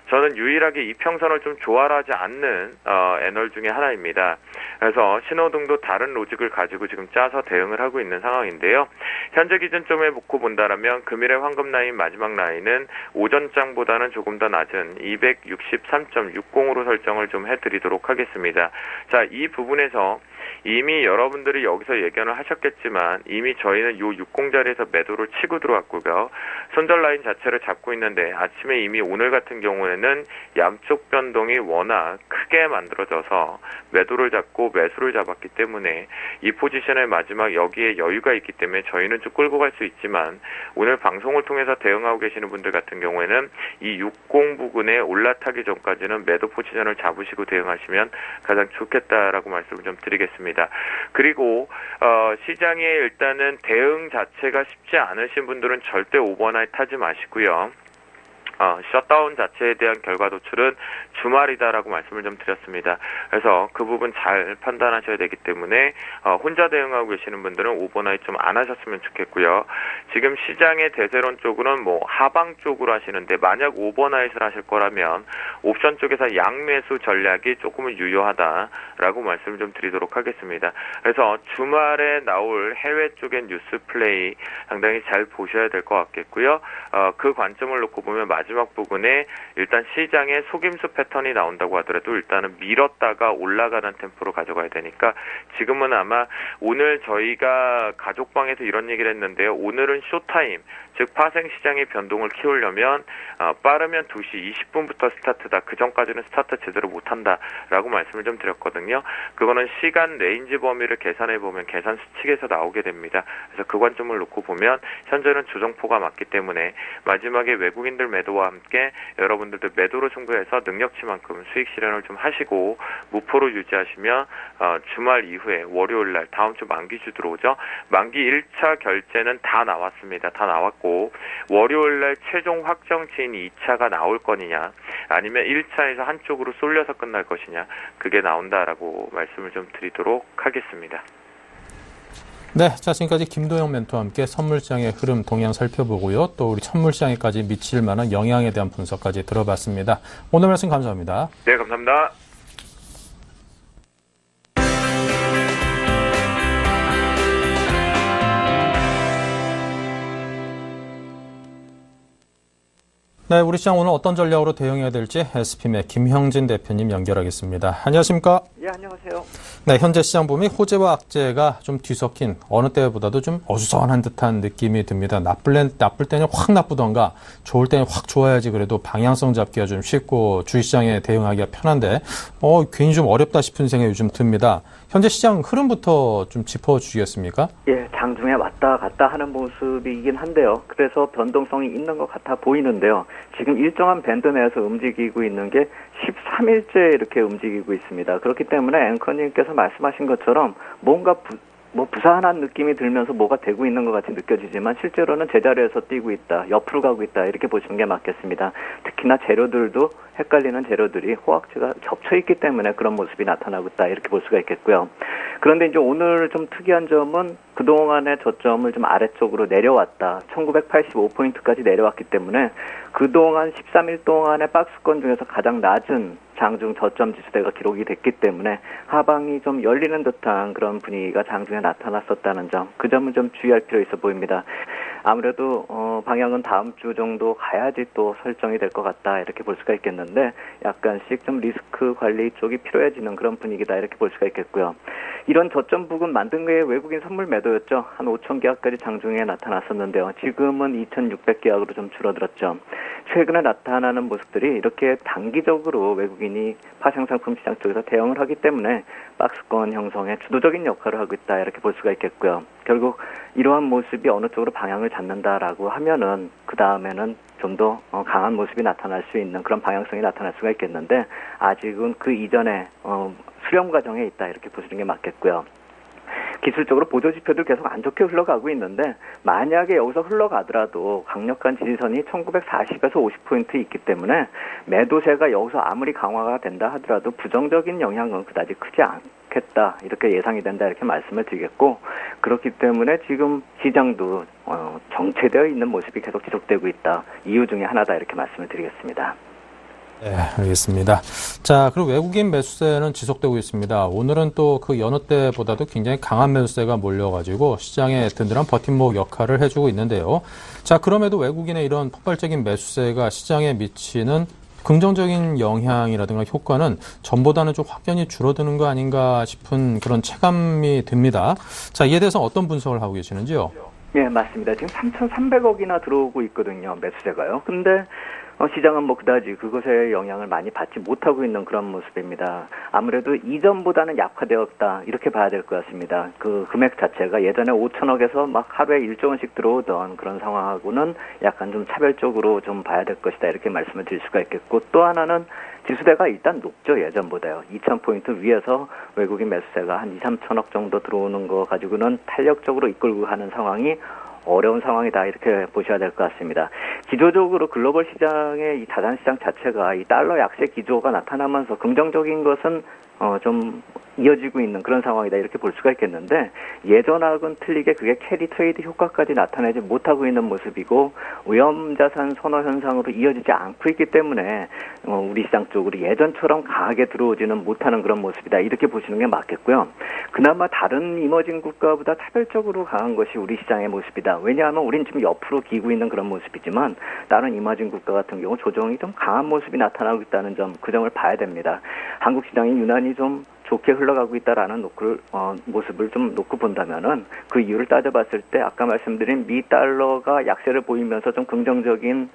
저는 유일하게 이평선을 좀 조화하지 않는 애널 중에 하나입니다. 그래서 신호등도 다른 로직을 가지고 지금 짜서 대응을 하고 있는 상황인데요. 현재 기준점에 놓고 본다면 금일의 황금 라인 마지막 라인은 오전장보다는 조금 더 낮은 263.60으로 설정을 좀 해드리도록 하겠습니다. 자, 이 부분에서 이미 여러분들이 여기서 예견을 하셨겠지만 이미 저희는 요 60 자리에서 매도를 치고 들어왔고요. 손절 라인 자체를 잡고 있는데 아침에 이미 오늘 같은 경우에는 양쪽 변동이 워낙 크게 만들어져서 매도를 잡고 매수를 잡았기 때문에 이 포지션의 마지막 여기에 여유가 있기 때문에 저희는 좀 끌고 갈 수 있지만 오늘 방송을 통해서 대응하고 계시는 분들 같은 경우에는 이 60 부근에 올라타기 전까지는 매도 포지션을 잡으시고 대응하시면 가장 좋겠다라고 말씀을 좀 드리겠습니다. 그리고 시장에 일단은 대응 자체가 쉽지 않으신 분들은 절대 오버나잇 하지 마시고요. 셧다운 자체에 대한 결과 도출은 주말이다라고 말씀을 좀 드렸습니다. 그래서 그 부분 잘 판단하셔야 되기 때문에 혼자 대응하고 계시는 분들은 오버나잇 좀 안 하셨으면 좋겠고요. 지금 시장의 대세론 쪽으로는 뭐 하방 쪽으로 하시는데 만약 오버나잇을 하실 거라면 옵션 쪽에서 양매수 전략이 조금은 유효하다라고 말씀을 좀 드리도록 하겠습니다. 그래서 주말에 나올 해외 쪽의 뉴스 플레이 상당히 잘 보셔야 될 것 같겠고요. 그 관점을 놓고 보면 마지막 부분에 일단 시장의 속임수 패턴이 나온다고 하더라도 일단은 밀었다가 올라가는 템포로 가져가야 되니까 지금은 아마 오늘 저희가 가족방에서 이런 얘기를 했는데요. 오늘은 쇼타임, 즉 파생시장의 변동을 키우려면 빠르면 2시 20분부터 스타트다. 그 전까지는 스타트 제대로 못한다라고 말씀을 좀 드렸거든요. 그거는 시간 레인지 범위를 계산해보면 계산 수칙에서 나오게 됩니다. 그래서 그 관점을 놓고 보면 현재는 조정포가 맞기 때문에 마지막에 외국인들 매도와 함께 여러분들도 매도로 승부해서 능력치만큼 수익 실현을 좀 하시고 무포로 유지하시면 주말 이후에 월요일날 다음 주 만기주 들어오죠. 만기 1차 결제는 다 나왔습니다. 다 나왔고 월요일날 최종 확정치인 2차가 나올 거느냐 아니면 1차에서 한쪽으로 쏠려서 끝날 것이냐 그게 나온다라고 말씀을 좀 드리도록 하겠습니다. 네, 자 지금까지 김도영 멘토와 함께 선물시장의 흐름 동향 살펴보고요. 또 우리 선물시장에까지 미칠 만한 영향에 대한 분석까지 들어봤습니다. 오늘 말씀 감사합니다. 네, 감사합니다. 자, 우리 시장 오늘 어떤 전략으로 대응해야 될지 SPM의 김형진 대표님 연결하겠습니다. 안녕하십니까? 예, 안녕하세요. 네, 현재 시장 보면 호재와 악재가 좀 뒤섞인 어느 때보다도 좀 어수선한 듯한 느낌이 듭니다. 나쁠 때는 확 나쁘던가 좋을 때는 확 좋아야지 그래도 방향성 잡기가 좀 쉽고 주식시장에 대응하기가 편한데 괜히 좀 어렵다 싶은 생각이 요즘 듭니다. 현재 시장 흐름부터 좀 짚어주시겠습니까? 예, 장중에 왔다 갔다 하는 모습이긴 한데요. 그래서 변동성이 있는 것 같아 보이는데요. 지금 일정한 밴드 내에서 움직이고 있는 게 13일째 이렇게 움직이고 있습니다. 그렇기 때문에 앵커님께서 말씀하신 것처럼 뭔가 부산한 느낌이 들면서 뭐가 되고 있는 것 같이 느껴지지만 실제로는 제자리에서 뛰고 있다, 옆으로 가고 있다 이렇게 보시는 게 맞겠습니다. 특히나 재료들도 헷갈리는 재료들이 호황제가 겹쳐 있기 때문에 그런 모습이 나타나고 있다 이렇게 볼 수가 있겠고요. 그런데 이제 오늘 좀 특이한 점은 그동안의 저점을 좀 아래쪽으로 내려왔다. 1985포인트까지 내려왔기 때문에 그동안 13일 동안의 박스권 중에서 가장 낮은 장중 저점 지수대가 기록이 됐기 때문에 하방이 좀 열리는 듯한 그런 분위기가 장중에 나타났었다는 점, 그 점은 좀 주의할 필요 있어 보입니다. 아무래도 방향은 다음 주 정도 가야지 또 설정이 될 것 같다 이렇게 볼 수가 있겠는데 약간씩 좀 리스크 관리 쪽이 필요해지는 그런 분위기다 이렇게 볼 수가 있겠고요. 이런 저점 부근 만든 게 외국인 선물 매도였죠. 한 5천 계약까지 장중에 나타났었는데요. 지금은 2,600 계약으로 좀 줄어들었죠. 최근에 나타나는 모습들이 이렇게 단기적으로 외국인이 파생상품 시장 쪽에서 대응을 하기 때문에 박스권 형성에 주도적인 역할을 하고 있다 이렇게 볼 수가 있겠고요. 결국 이러한 모습이 어느 쪽으로 방향을 잡는다라고 하면은 그 다음에는 좀 더 강한 모습이 나타날 수 있는 그런 방향성이 나타날 수가 있겠는데 아직은 그 이전에 수렴 과정에 있다 이렇게 보시는 게 맞겠고요. 기술적으로 보조지표들 계속 안 좋게 흘러가고 있는데 만약에 여기서 흘러가더라도 강력한 지지선이 1940에서 50포인트 있기 때문에 매도세가 여기서 아무리 강화가 된다 하더라도 부정적인 영향은 그다지 크지 않겠다 이렇게 예상이 된다 이렇게 말씀을 드리겠고 그렇기 때문에 지금 시장도 정체되어 있는 모습이 계속 지속되고 있다. 이유 중에 하나다 이렇게 말씀을 드리겠습니다. 네, 알겠습니다. 자, 그리고 외국인 매수세는 지속되고 있습니다. 오늘은 또 그 여느 때보다도 굉장히 강한 매수세가 몰려가지고 시장에 든든한 버팀목 역할을 해주고 있는데요. 자, 그럼에도 외국인의 이런 폭발적인 매수세가 시장에 미치는 긍정적인 영향이라든가 효과는 전보다는 좀 확연히 줄어드는 거 아닌가 싶은 그런 체감이 듭니다. 자, 이에 대해서 어떤 분석을 하고 계시는지요? 네, 맞습니다. 지금 3,300억이나 들어오고 있거든요, 매수세가요. 근데 시장은 그다지 그것에 영향을 많이 받지 못하고 있는 그런 모습입니다. 아무래도 이전보다는 약화되었다 이렇게 봐야 될 것 같습니다. 그 금액 자체가 예전에 5천억에서 막 하루에 1조 원씩 들어오던 그런 상황하고는 약간 좀 차별적으로 좀 봐야 될 것이다 이렇게 말씀을 드릴 수가 있겠고 또 하나는 지수대가 일단 높죠. 예전보다요. 2,000포인트 위에서 외국인 매수세가 한 2, 3천억 정도 들어오는 거 가지고는 탄력적으로 이끌고 가는 상황이 어려운 상황이다 이렇게 보셔야 될 것 같습니다. 기조적으로 글로벌 시장의 이 자산시장 자체가 이 달러 약세 기조가 나타나면서 긍정적인 것은 좀 이어지고 있는 그런 상황이다 이렇게 볼 수가 있겠는데 예전하고는 틀리게 그게 캐리 트레이드 효과까지 나타내지 못하고 있는 모습이고 위험자산 선호 현상으로 이어지지 않고 있기 때문에 우리 시장 쪽으로 예전처럼 강하게 들어오지는 못하는 그런 모습이다 이렇게 보시는 게 맞겠고요. 그나마 다른 이머징 국가보다 차별적으로 강한 것이 우리 시장의 모습이다. 왜냐하면 우린 지금 옆으로 기고 있는 그런 모습이지만 다른 이머징 국가 같은 경우 조정이 좀 강한 모습이 나타나고 있다는 점, 그 점을 봐야 됩니다. 한국 시장이 유난히 좀 좋게 흘러가고 있다라는 모습을 좀 놓고 본다면은 그 이유를 따져봤을 때 아까 말씀드린 미 달러가 약세를 보이면서 좀 긍정적인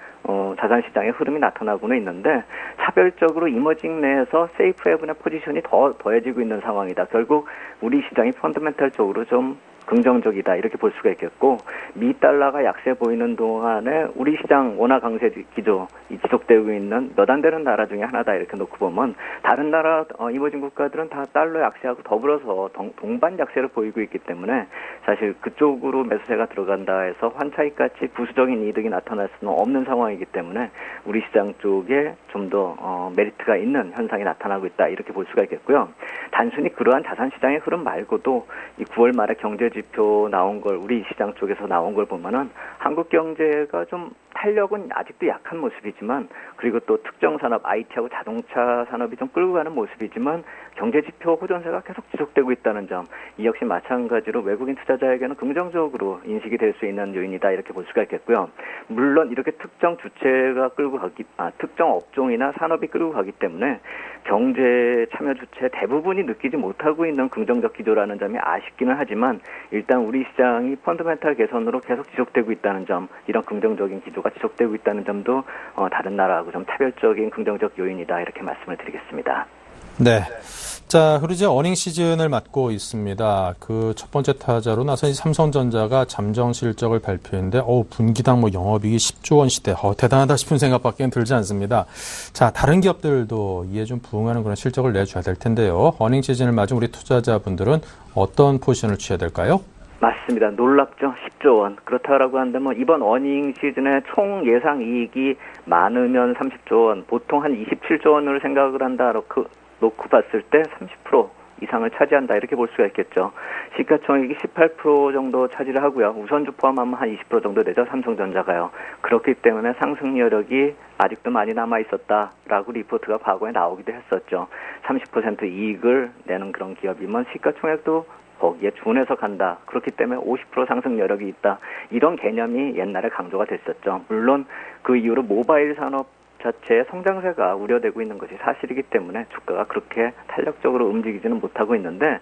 자산 시장의 흐름이 나타나고는 있는데 차별적으로 이머징 내에서 세이프 헤븐의 포지션이 더해지고 있는 상황이다. 결국 우리 시장이 펀더멘탈적으로 좀 긍정적이다 이렇게 볼 수가 있겠고 미 달러가 약세 보이는 동안에 우리 시장 원화 강세 기조 지속되고 있는 몇 안 되는 나라 중에 하나다 이렇게 놓고 보면 다른 나라 이머징 국가들은 다 달러 약세하고 더불어서 동반 약세를 보이고 있기 때문에 사실 그쪽으로 매수세가 들어간다 해서 환차익같이 부수적인 이득이 나타날 수는 없는 상황이기 때문에 우리 시장 쪽에 좀 더 메리트가 있는 현상이 나타나고 있다 이렇게 볼 수가 있겠고요. 단순히 그러한 자산 시장의 흐름 말고도 이 9월 말에 경제 지표 나온 걸 우리 시장 쪽에서 나온 걸 보면은 한국 경제가 좀 탄력은 아직도 약한 모습이지만 그리고 또 특정 산업 IT하고 자동차 산업이 좀 끌고 가는 모습이지만 경제 지표 호전세가 계속 지속되고 있다는 점, 이 역시 마찬가지로 외국인 투자자에게는 긍정적으로 인식이 될 수 있는 요인이다 이렇게 볼 수가 있겠고요. 물론 이렇게 특정 주체가 특정 업종이나 산업이 끌고 가기 때문에 경제 참여 주체 대부분이 느끼지 못하고 있는 긍정적 기조라는 점이 아쉽기는 하지만 일단 우리 시장이 펀더멘탈 개선으로 계속 지속되고 있다는 점, 이런 긍정적인 기조가 지속되고 있다는 점도 다른 나라하고 좀 차별적인 긍정적 요인이다 이렇게 말씀을 드리겠습니다. 네. 자, 그리고 이제 어닝 시즌을 맞고 있습니다. 그 첫 번째 타자로 나선 삼성전자가 잠정 실적을 발표했는데, 분기당 영업이익이 10조 원 시대, 대단하다 싶은 생각밖에 들지 않습니다. 자, 다른 기업들도 이에 좀 부응하는 그런 실적을 내줘야 될 텐데요. 어닝 시즌을 맞은 우리 투자자분들은 어떤 포지션을 취해야 될까요? 맞습니다. 놀랍죠. 10조 원. 그렇다라고 한다면 이번 어닝 시즌의 총 예상 이익이 많으면 30조 원, 보통 한 27조 원으로 생각을 한다 놓고 봤을 때 30% 이상을 차지한다 이렇게 볼 수가 있겠죠. 시가총액이 18% 정도 차지를 하고요. 우선주 포함하면 한 20% 정도 되죠. 삼성전자가요. 그렇기 때문에 상승 여력이 아직도 많이 남아 있었다라고 리포트가 과거에 나오기도 했었죠. 30% 이익을 내는 그런 기업이면 시가총액도 거기에 준해서 간다. 그렇기 때문에 50% 상승 여력이 있다. 이런 개념이 옛날에 강조가 됐었죠. 물론 그 이후로 모바일 산업 자체의 성장세가 우려되고 있는 것이 사실이기 때문에 주가가 그렇게 탄력적으로 움직이지는 못하고 있는데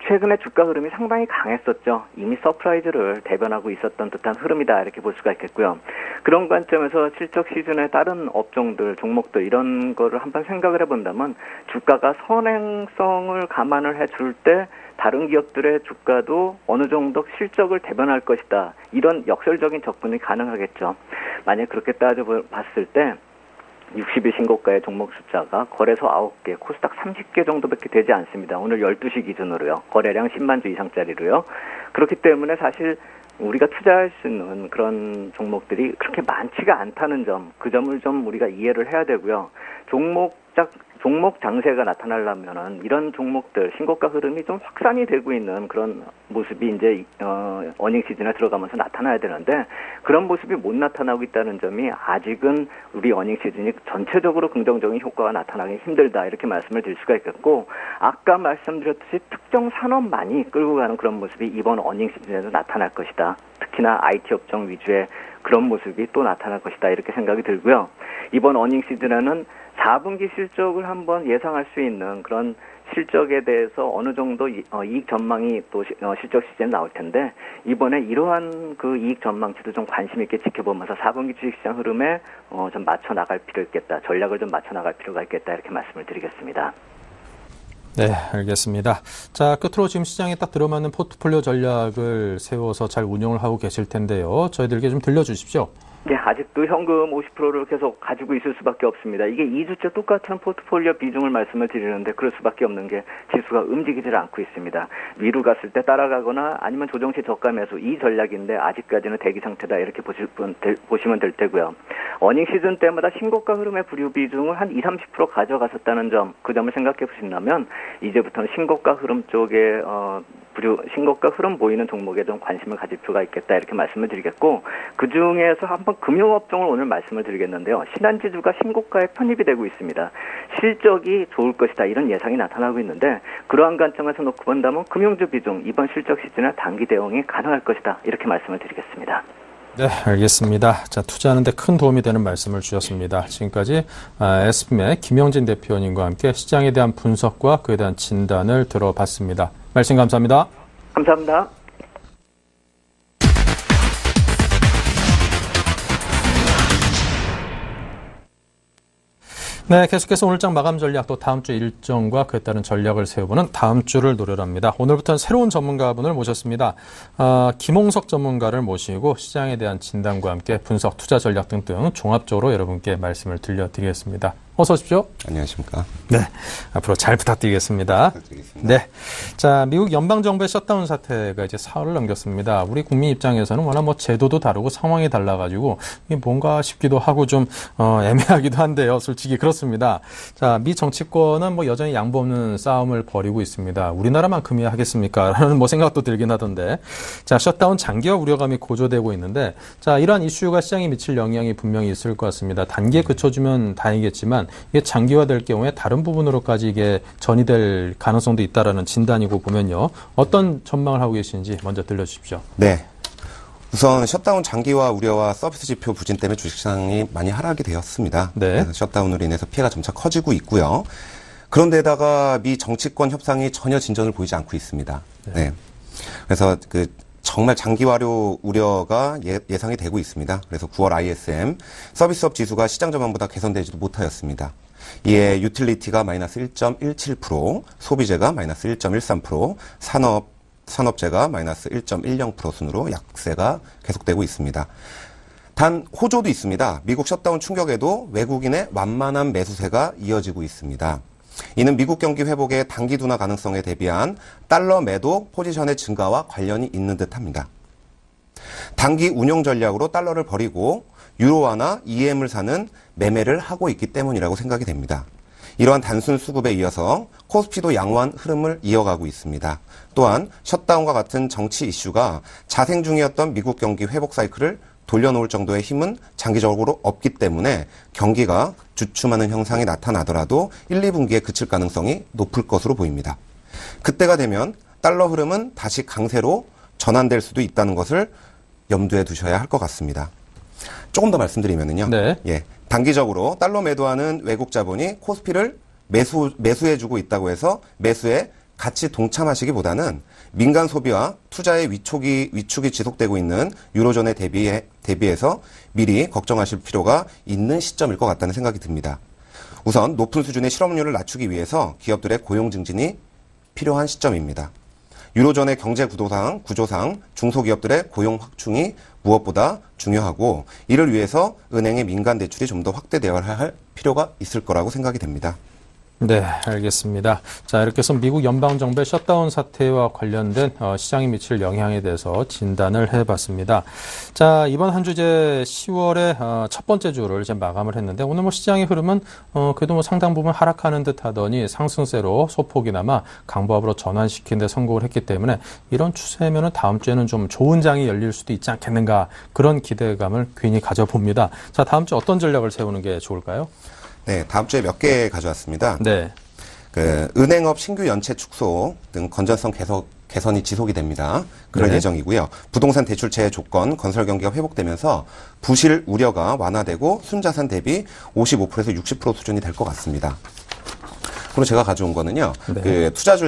최근에 주가 흐름이 상당히 강했었죠. 이미 서프라이즈를 대변하고 있었던 듯한 흐름이다 이렇게 볼 수가 있겠고요. 그런 관점에서 실적 시즌의 다른 업종들, 종목들 이런 거를 한번 생각을 해본다면 주가가 선행성을 감안을 해줄 때 다른 기업들의 주가도 어느 정도 실적을 대변할 것이다. 이런 역설적인 접근이 가능하겠죠. 만약 그렇게 따져봤을 때 60일 신고가의 종목 숫자가 거래소 9개, 코스닥 30개 정도밖에 되지 않습니다. 오늘 12시 기준으로요. 거래량 10만 주 이상짜리로요. 그렇기 때문에 사실 우리가 투자할 수 있는 그런 종목들이 그렇게 많지가 않다는 점, 그 점을 좀 우리가 이해를 해야 되고요. 종목 장세가 나타나려면은 이런 종목들 신고가 흐름이 좀 확산이 되고 있는 그런 모습이 이제 어닝 시즌에 들어가면서 나타나야 되는데 그런 모습이 못 나타나고 있다는 점이 아직은 우리 어닝 시즌이 전체적으로 긍정적인 효과가 나타나기 힘들다 이렇게 말씀을 드릴 수가 있겠고 아까 말씀드렸듯이 특정 산업만이 끌고 가는 그런 모습이 이번 어닝 시즌에도 나타날 것이다. 특히나 IT 업종 위주의 그런 모습이 또 나타날 것이다 이렇게 생각이 들고요. 이번 어닝 시즌에는 4분기 실적을 한번 예상할 수 있는 그런 실적에 대해서 어느 정도 이익 전망이 또 실적 시즌에 나올 텐데 이번에 이러한 그 이익 전망치도 좀 관심 있게 지켜보면서 4분기 주식시장 흐름에 좀 맞춰 나갈 필요 있겠다. 전략을 좀 맞춰 나갈 필요가 있겠다 이렇게 말씀을 드리겠습니다. 네, 알겠습니다. 자, 끝으로 지금 시장에 딱 들어맞는 포트폴리오 전략을 세워서 잘 운영을 하고 계실 텐데요. 저희들에게 좀 들려주십시오. 네, 아직도 현금 50%를 계속 가지고 있을 수밖에 없습니다. 이게 2주째 똑같은 포트폴리오 비중을 말씀을 드리는데 그럴 수밖에 없는 게 지수가 움직이질 않고 있습니다. 위로 갔을 때 따라가거나 아니면 조정시 저가 매수 이 전략인데 아직까지는 대기 상태다 이렇게 보시면 될 테고요. 어닝 시즌 때마다 신고가 흐름의 부류 비중을 한 20-30% 가져갔었다는 점, 그 점을 생각해 보신다면 이제부터는 신고가 흐름 쪽에 신고가 흐름 보이는 종목에 좀 관심을 가질 필요가 있겠다 이렇게 말씀을 드리겠고 그 중에서 한번 금융업종을 오늘 말씀을 드리겠는데요. 신한지주가 신고가에 편입이 되고 있습니다. 실적이 좋을 것이다 이런 예상이 나타나고 있는데 그러한 관점에서 놓고 본다면 금융주 비중 이번 실적 시즌에 단기 대응이 가능할 것이다 이렇게 말씀을 드리겠습니다. 네, 알겠습니다. 자, 투자하는데 큰 도움이 되는 말씀을 주셨습니다. 지금까지 SBM의 김영진 대표님과 함께 시장에 대한 분석과 그에 대한 진단을 들어봤습니다. 말씀 감사합니다. 감사합니다. 네, 계속해서 오늘장 마감 전략 또 다음 주 일정과 그에 따른 전략을 세워보는 다음 주를 노려라 합니다. 오늘부터는 새로운 전문가분을 모셨습니다. 김홍석 전문가를 모시고 시장에 대한 진단과 함께 분석, 투자 전략 등등 종합적으로 여러분께 말씀을 들려드리겠습니다. 어서 오십시오. 안녕하십니까. 네. 앞으로 잘 부탁드리겠습니다. 네. 자, 미국 연방정부의 셧다운 사태가 이제 사흘을 넘겼습니다. 우리 국민 입장에서는 워낙 뭐 제도도 다르고 상황이 달라가지고 이게 뭔가 싶기도 하고 좀, 애매하기도 한데요. 솔직히 그렇습니다. 자, 미 정치권은 뭐 여전히 양보 없는 싸움을 벌이고 있습니다. 우리나라만큼이야 하겠습니까? 라는 뭐 생각도 들긴 하던데. 자, 셧다운 장기화 우려감이 고조되고 있는데, 자, 이러한 이슈가 시장에 미칠 영향이 분명히 있을 것 같습니다. 단기에 그쳐주면 다행이겠지만, 이게 장기화될 경우에 다른 부분으로까지 이게 전이될 가능성도 있다라는 진단이고 보면요. 어떤 전망을 하고 계신지 먼저 들려주십시오. 네. 우선 셧다운 장기화 우려와 서비스 지표 부진 때문에 주식시장이 많이 하락이 되었습니다. 네. 그래서 셧다운으로 인해서 피해가 점차 커지고 있고요. 그런데다가 미 정치권 협상이 전혀 진전을 보이지 않고 있습니다. 네. 그래서 정말 장기화료 우려가 예상이 되고 있습니다. 그래서 9월 ISM 서비스업 지수가 시장 전망보다 개선되지도 못하였습니다. 이에 유틸리티가 마이너스 1.17%, 소비재가 마이너스 1.13%, 산업재가 마이너스 1.10% 순으로 약세가 계속되고 있습니다. 단 호조도 있습니다. 미국 셧다운 충격에도 외국인의 완만한 매수세가 이어지고 있습니다. 이는 미국 경기 회복의 단기 둔화 가능성에 대비한 달러 매도 포지션의 증가와 관련이 있는 듯합니다. 단기 운용 전략으로 달러를 버리고 유로화나 EM을 사는 매매를 하고 있기 때문이라고 생각이 됩니다. 이러한 단순 수급에 이어서 코스피도 양호한 흐름을 이어가고 있습니다. 또한 셧다운과 같은 정치 이슈가 자생 중이었던 미국 경기 회복 사이클을 돌려놓을 정도의 힘은 장기적으로 없기 때문에 경기가 주춤하는 형상이 나타나더라도 1, 2분기에 그칠 가능성이 높을 것으로 보입니다. 그때가 되면 달러 흐름은 다시 강세로 전환될 수도 있다는 것을 염두에 두셔야 할 것 같습니다. 조금 더 말씀드리면은요. 네. 예. 단기적으로 달러 매도하는 외국 자본이 코스피를 매수해주고 있다고 해서 매수에 같이 동참하시기보다는 민간 소비와 투자의 위축이 지속되고 있는 유로존에 대비해서 미리 걱정하실 필요가 있는 시점일 것 같다는 생각이 듭니다. 우선 높은 수준의 실업률을 낮추기 위해서 기업들의 고용 증진이 필요한 시점입니다. 유로존의 경제 구조상 중소기업들의 고용 확충이 무엇보다 중요하고 이를 위해서 은행의 민간 대출이 좀 더 확대되어야 할 필요가 있을 거라고 생각이 됩니다. 네, 알겠습니다. 자, 이렇게 해서 미국 연방정부의 셧다운 사태와 관련된 시장에 미칠 영향에 대해서 진단을 해봤습니다. 자, 이번 한 주 이제 10월의 첫 번째 주를 이제 마감을 했는데 오늘 뭐 시장의 흐름은 그래도 뭐 상당 부분 하락하는 듯 하더니 상승세로 소폭이나마 강보합으로 전환시키는 데 성공을 했기 때문에 이런 추세면은 다음 주에는 좀 좋은 장이 열릴 수도 있지 않겠는가 그런 기대감을 괜히 가져봅니다. 자, 다음 주 어떤 전략을 세우는 게 좋을까요? 네, 다음 주에 몇 개 가져왔습니다. 네. 은행업 신규 연체 축소 등 건전성 개선이 지속이 됩니다. 그럴 네. 예정이고요. 부동산 대출채의 조건, 건설 경기가 회복되면서 부실 우려가 완화되고 순자산 대비 55%에서 60% 수준이 될 것 같습니다. 그리고 제가 가져온 거는요. 네. 투자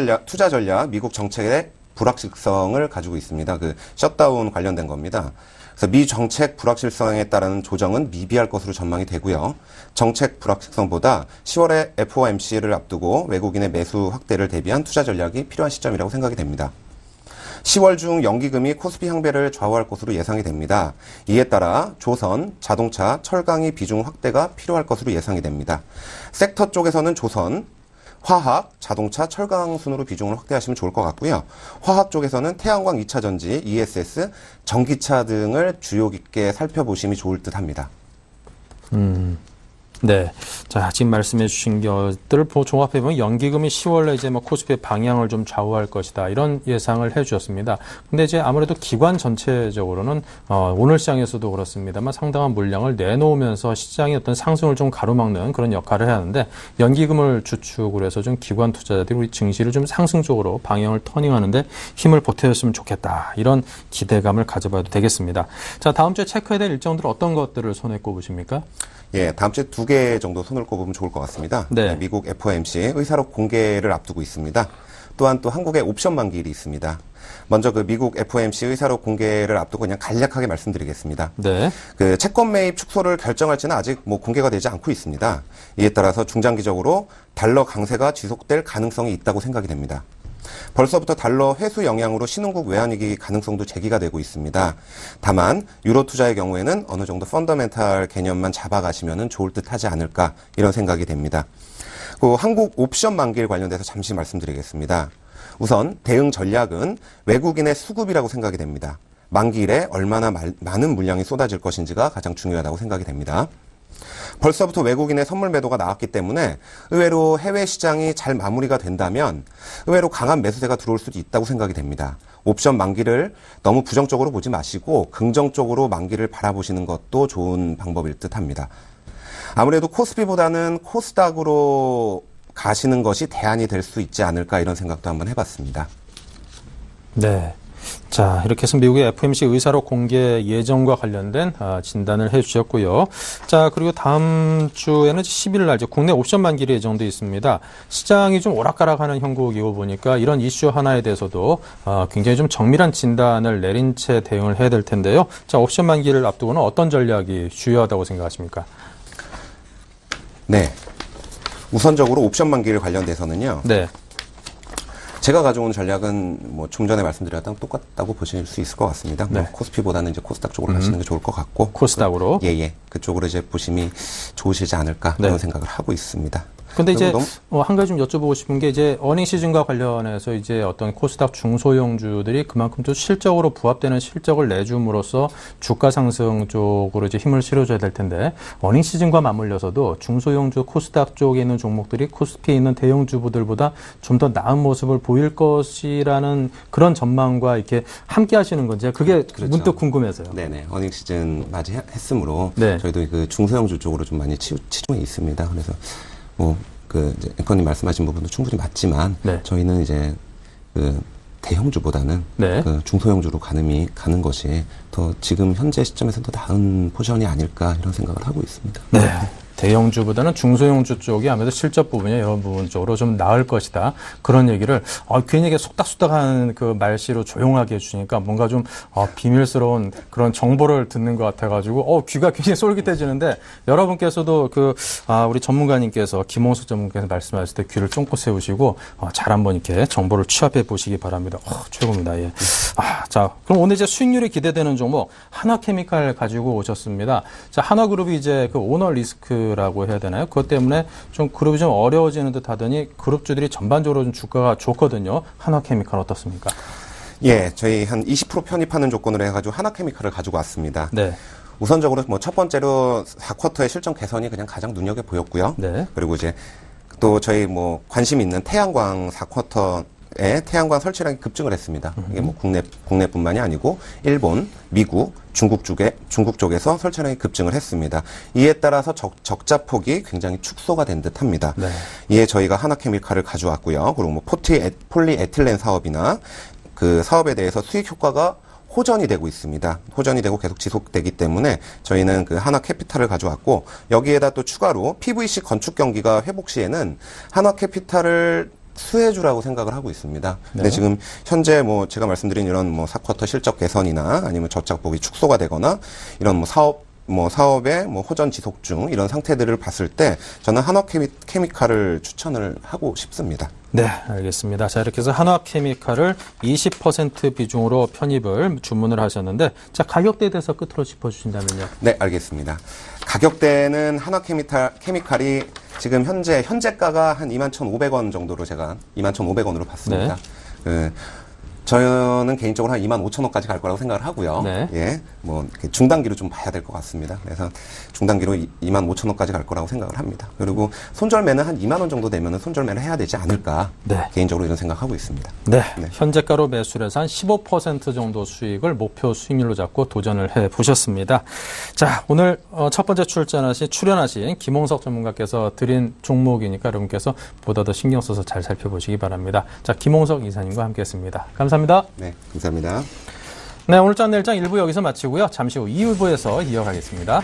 전략 미국 정책의 불확실성을 가지고 있습니다. 셧다운 관련된 겁니다. 그래서 미 정책 불확실성에 따른 조정은 미비할 것으로 전망이 되고요. 정책 불확실성보다 10월에 FOMC를 앞두고 외국인의 매수 확대를 대비한 투자 전략이 필요한 시점이라고 생각이 됩니다. 10월 중 연기금이 코스피 향배를 좌우할 것으로 예상이 됩니다. 이에 따라 조선, 자동차, 철강의 비중 확대가 필요할 것으로 예상이 됩니다. 섹터 쪽에서는 조선, 화학, 자동차, 철강 순으로 비중을 확대하시면 좋을 것 같고요. 화학 쪽에서는 태양광 2차전지, ESS, 전기차 등을 주요 깊게 살펴보심이 좋을 듯 합니다. 네. 자, 지금 말씀해 주신 것들을 종합해보면 연기금이 10월에 이제 뭐 코스피의 방향을 좀 좌우할 것이다. 이런 예상을 해 주셨습니다. 근데 이제 아무래도 기관 전체적으로는, 오늘 시장에서도 그렇습니다만 상당한 물량을 내놓으면서 시장의 어떤 상승을 좀 가로막는 그런 역할을 해야 하는데 연기금을 주축으로 해서 좀 기관 투자자들이 우리 증시를 좀 상승 쪽으로 방향을 터닝하는데 힘을 보태줬으면 좋겠다. 이런 기대감을 가져봐도 되겠습니다. 자, 다음 주에 체크해야 될 일정들 어떤 것들을 손에 꼽으십니까? 예, 다음 주에 2개 정도 손을 꼽으면 좋을 것 같습니다. 네. 미국 FOMC 의사록 공개를 앞두고 있습니다. 또한 또 한국의 옵션 만기일이 있습니다. 먼저 미국 FOMC 의사록 공개를 앞두고 그냥 간략하게 말씀드리겠습니다. 네. 채권 매입 축소를 결정할지는 아직 공개가 되지 않고 있습니다. 이에 따라서 중장기적으로 달러 강세가 지속될 가능성이 있다고 생각이 됩니다. 벌써부터 달러 회수 영향으로 신흥국 외환위기 가능성도 제기가 되고 있습니다. 다만 유로 투자의 경우에는 어느 정도 펀더멘탈 개념만 잡아가시면 좋을 듯 하지 않을까 이런 생각이 됩니다. 그 한국 옵션 만기일 관련돼서 잠시 말씀드리겠습니다. 우선 대응 전략은 외국인의 수급이라고 생각이 됩니다. 만기일에 얼마나 많은 물량이 쏟아질 것인지가 가장 중요하다고 생각이 됩니다. 벌써부터 외국인의 선물 매도가 나왔기 때문에 의외로 해외 시장이 잘 마무리가 된다면 의외로 강한 매수세가 들어올 수도 있다고 생각이 됩니다. 옵션 만기를 너무 부정적으로 보지 마시고 긍정적으로 만기를 바라보시는 것도 좋은 방법일 듯 합니다. 아무래도 코스피보다는 코스닥으로 가시는 것이 대안이 될 수 있지 않을까 이런 생각도 한번 해봤습니다. 네. 자, 이렇게 해서 미국의 FOMC 의사록 공개 예정과 관련된 진단을 해주셨고요. 자, 그리고 다음 주에는 11일 날 국내 옵션 만기일이 예정돼 있습니다. 시장이 좀 오락가락하는 형국이고 보니까 이런 이슈 하나에 대해서도 굉장히 좀 정밀한 진단을 내린 채 대응을 해야 될 텐데요. 자, 옵션 만기를 앞두고는 어떤 전략이 주요하다고 생각하십니까? 네. 우선적으로 옵션 만기일 관련돼서는요. 네. 제가 가져온 전략은 뭐 좀 전에 말씀드렸던 똑같다고 보실 수 있을 것 같습니다. 네. 뭐 코스피보다는 이제 코스닥 쪽으로 가시는 게 좋을 것 같고. 코스닥으로? 예. 그쪽으로 이제 보심이 좋으시지 않을까 네. 그런 생각을 하고 있습니다. 근데 이제 한 가지 좀 여쭤보고 싶은 게 이제 어닝 시즌과 관련해서 이제 어떤 코스닥 중소형주들이 그만큼 또 실적으로 부합되는 실적을 내줌으로써 주가 상승 쪽으로 이제 힘을 실어줘야 될 텐데 어닝 시즌과 맞물려서도 중소형주 코스닥 쪽에 있는 종목들이 코스피에 있는 대형주부들보다 좀 더 나은 모습을 보일 것이라는 그런 전망과 이렇게 함께 하시는 건지 그게 그렇죠. 문득 궁금해서요. 네네. 어닝 시즌 맞이했으므로 네. 저희도 그 중소형주 쪽으로 좀 많이 치중해 있습니다. 그래서 이제 앵커님 말씀하신 부분도 충분히 맞지만, 네. 저희는 이제, 대형주보다는, 네. 중소형주로 가는 것이 더 지금 현재 시점에서 더 나은 포지션이 아닐까, 이런 생각을 하고 있습니다. 네. 대형주보다는 중소형주 쪽이 아무래도 실적 부분이 이런 부분 쪽으로 좀 나을 것이다. 그런 얘기를 괜히 이게 속닥속닥하는 그 말씨로 조용하게 해주니까 뭔가 좀 비밀스러운 그런 정보를 듣는 것 같아가지고 귀가 굉장히 쫄깃해지는데 여러분께서도 우리 전문가님께서 김홍석 전문가께서 말씀하실 때 귀를 쫑긋 세우시고 잘 한번 이렇게 정보를 취합해 보시기 바랍니다. 최고입니다. 예. 자, 그럼 오늘 이제 수익률이 기대되는 종목 한화케미칼 가지고 오셨습니다. 자, 한화그룹이 이제 그 오너 리스크라고 해야 되나요? 그것 때문에 좀 그룹이 좀 어려워지는 듯 하더니 그룹주들이 전반적으로 좀 주가가 좋거든요. 한화케미칼 어떻습니까? 예, 저희 한 20% 편입하는 조건으로 해가지고 한화케미칼을 가지고 왔습니다. 네. 우선적으로 첫 번째로 4쿼터의 실적 개선이 그냥 가장 눈여겨 보였고요. 네. 그리고 이제 또 저희 관심 있는 태양광 4쿼터 태양광 설치량이 급증을 했습니다. 이게 국내뿐만이 아니고 일본, 미국, 중국 쪽에서 설치량이 급증을 했습니다. 이에 따라서 적자폭이 굉장히 축소가 된 듯합니다. 네. 이에 저희가 하나케미칼을 가져왔고요. 그리고 폴리에틸렌 사업이나 그 사업에 대해서 수익 효과가 호전이 되고 있습니다. 호전이 되고 계속 지속되기 때문에 저희는 그 하나캐피탈을 가져왔고 여기에다 또 추가로 PVC 건축 경기가 회복 시에는 하나캐피탈을 수혜주라고 생각을 하고 있습니다. 근데 지금 현재 제가 말씀드린 이런 4쿼터 실적 개선이나 아니면 적자폭이 축소가 되거나 이런 사업의 호전 지속 중 이런 상태들을 봤을 때 저는 한화케미칼을 추천을 하고 싶습니다. 네, 알겠습니다. 자, 이렇게 해서 한화케미칼을 20% 비중으로 편입을 주문을 하셨는데, 자, 가격대에 대해서 끝으로 짚어주신다면요. 네, 알겠습니다. 가격대는 한화케미칼이 지금 현재가가 한 21,500원 정도로 제가 21,500원으로 봤습니다. 네. 저는 개인적으로 한 25,000원까지 갈 거라고 생각을 하고요. 네. 예, 중단기로 좀 봐야 될 것 같습니다. 그래서 중단기로 25,000원까지 갈 거라고 생각을 합니다. 그리고 손절매는 한 2만 원 정도 되면 손절매를 해야 되지 않을까. 네. 개인적으로 이런 생각하고 있습니다. 네. 현재가로 매수를 해서 한 15% 정도 수익을 목표 수익률로 잡고 도전을 해 보셨습니다. 자, 오늘 첫 번째 출연하신 김홍석 전문가께서 드린 종목이니까 여러분께서 보다 더 신경 써서 잘 살펴보시기 바랍니다. 자, 김홍석 이사님과 함께했습니다. 감사합니다. 네, 감사합니다. 네, 오늘 짠 내일장 1부 여기서 마치고요. 잠시 후 2부에서 이어가겠습니다.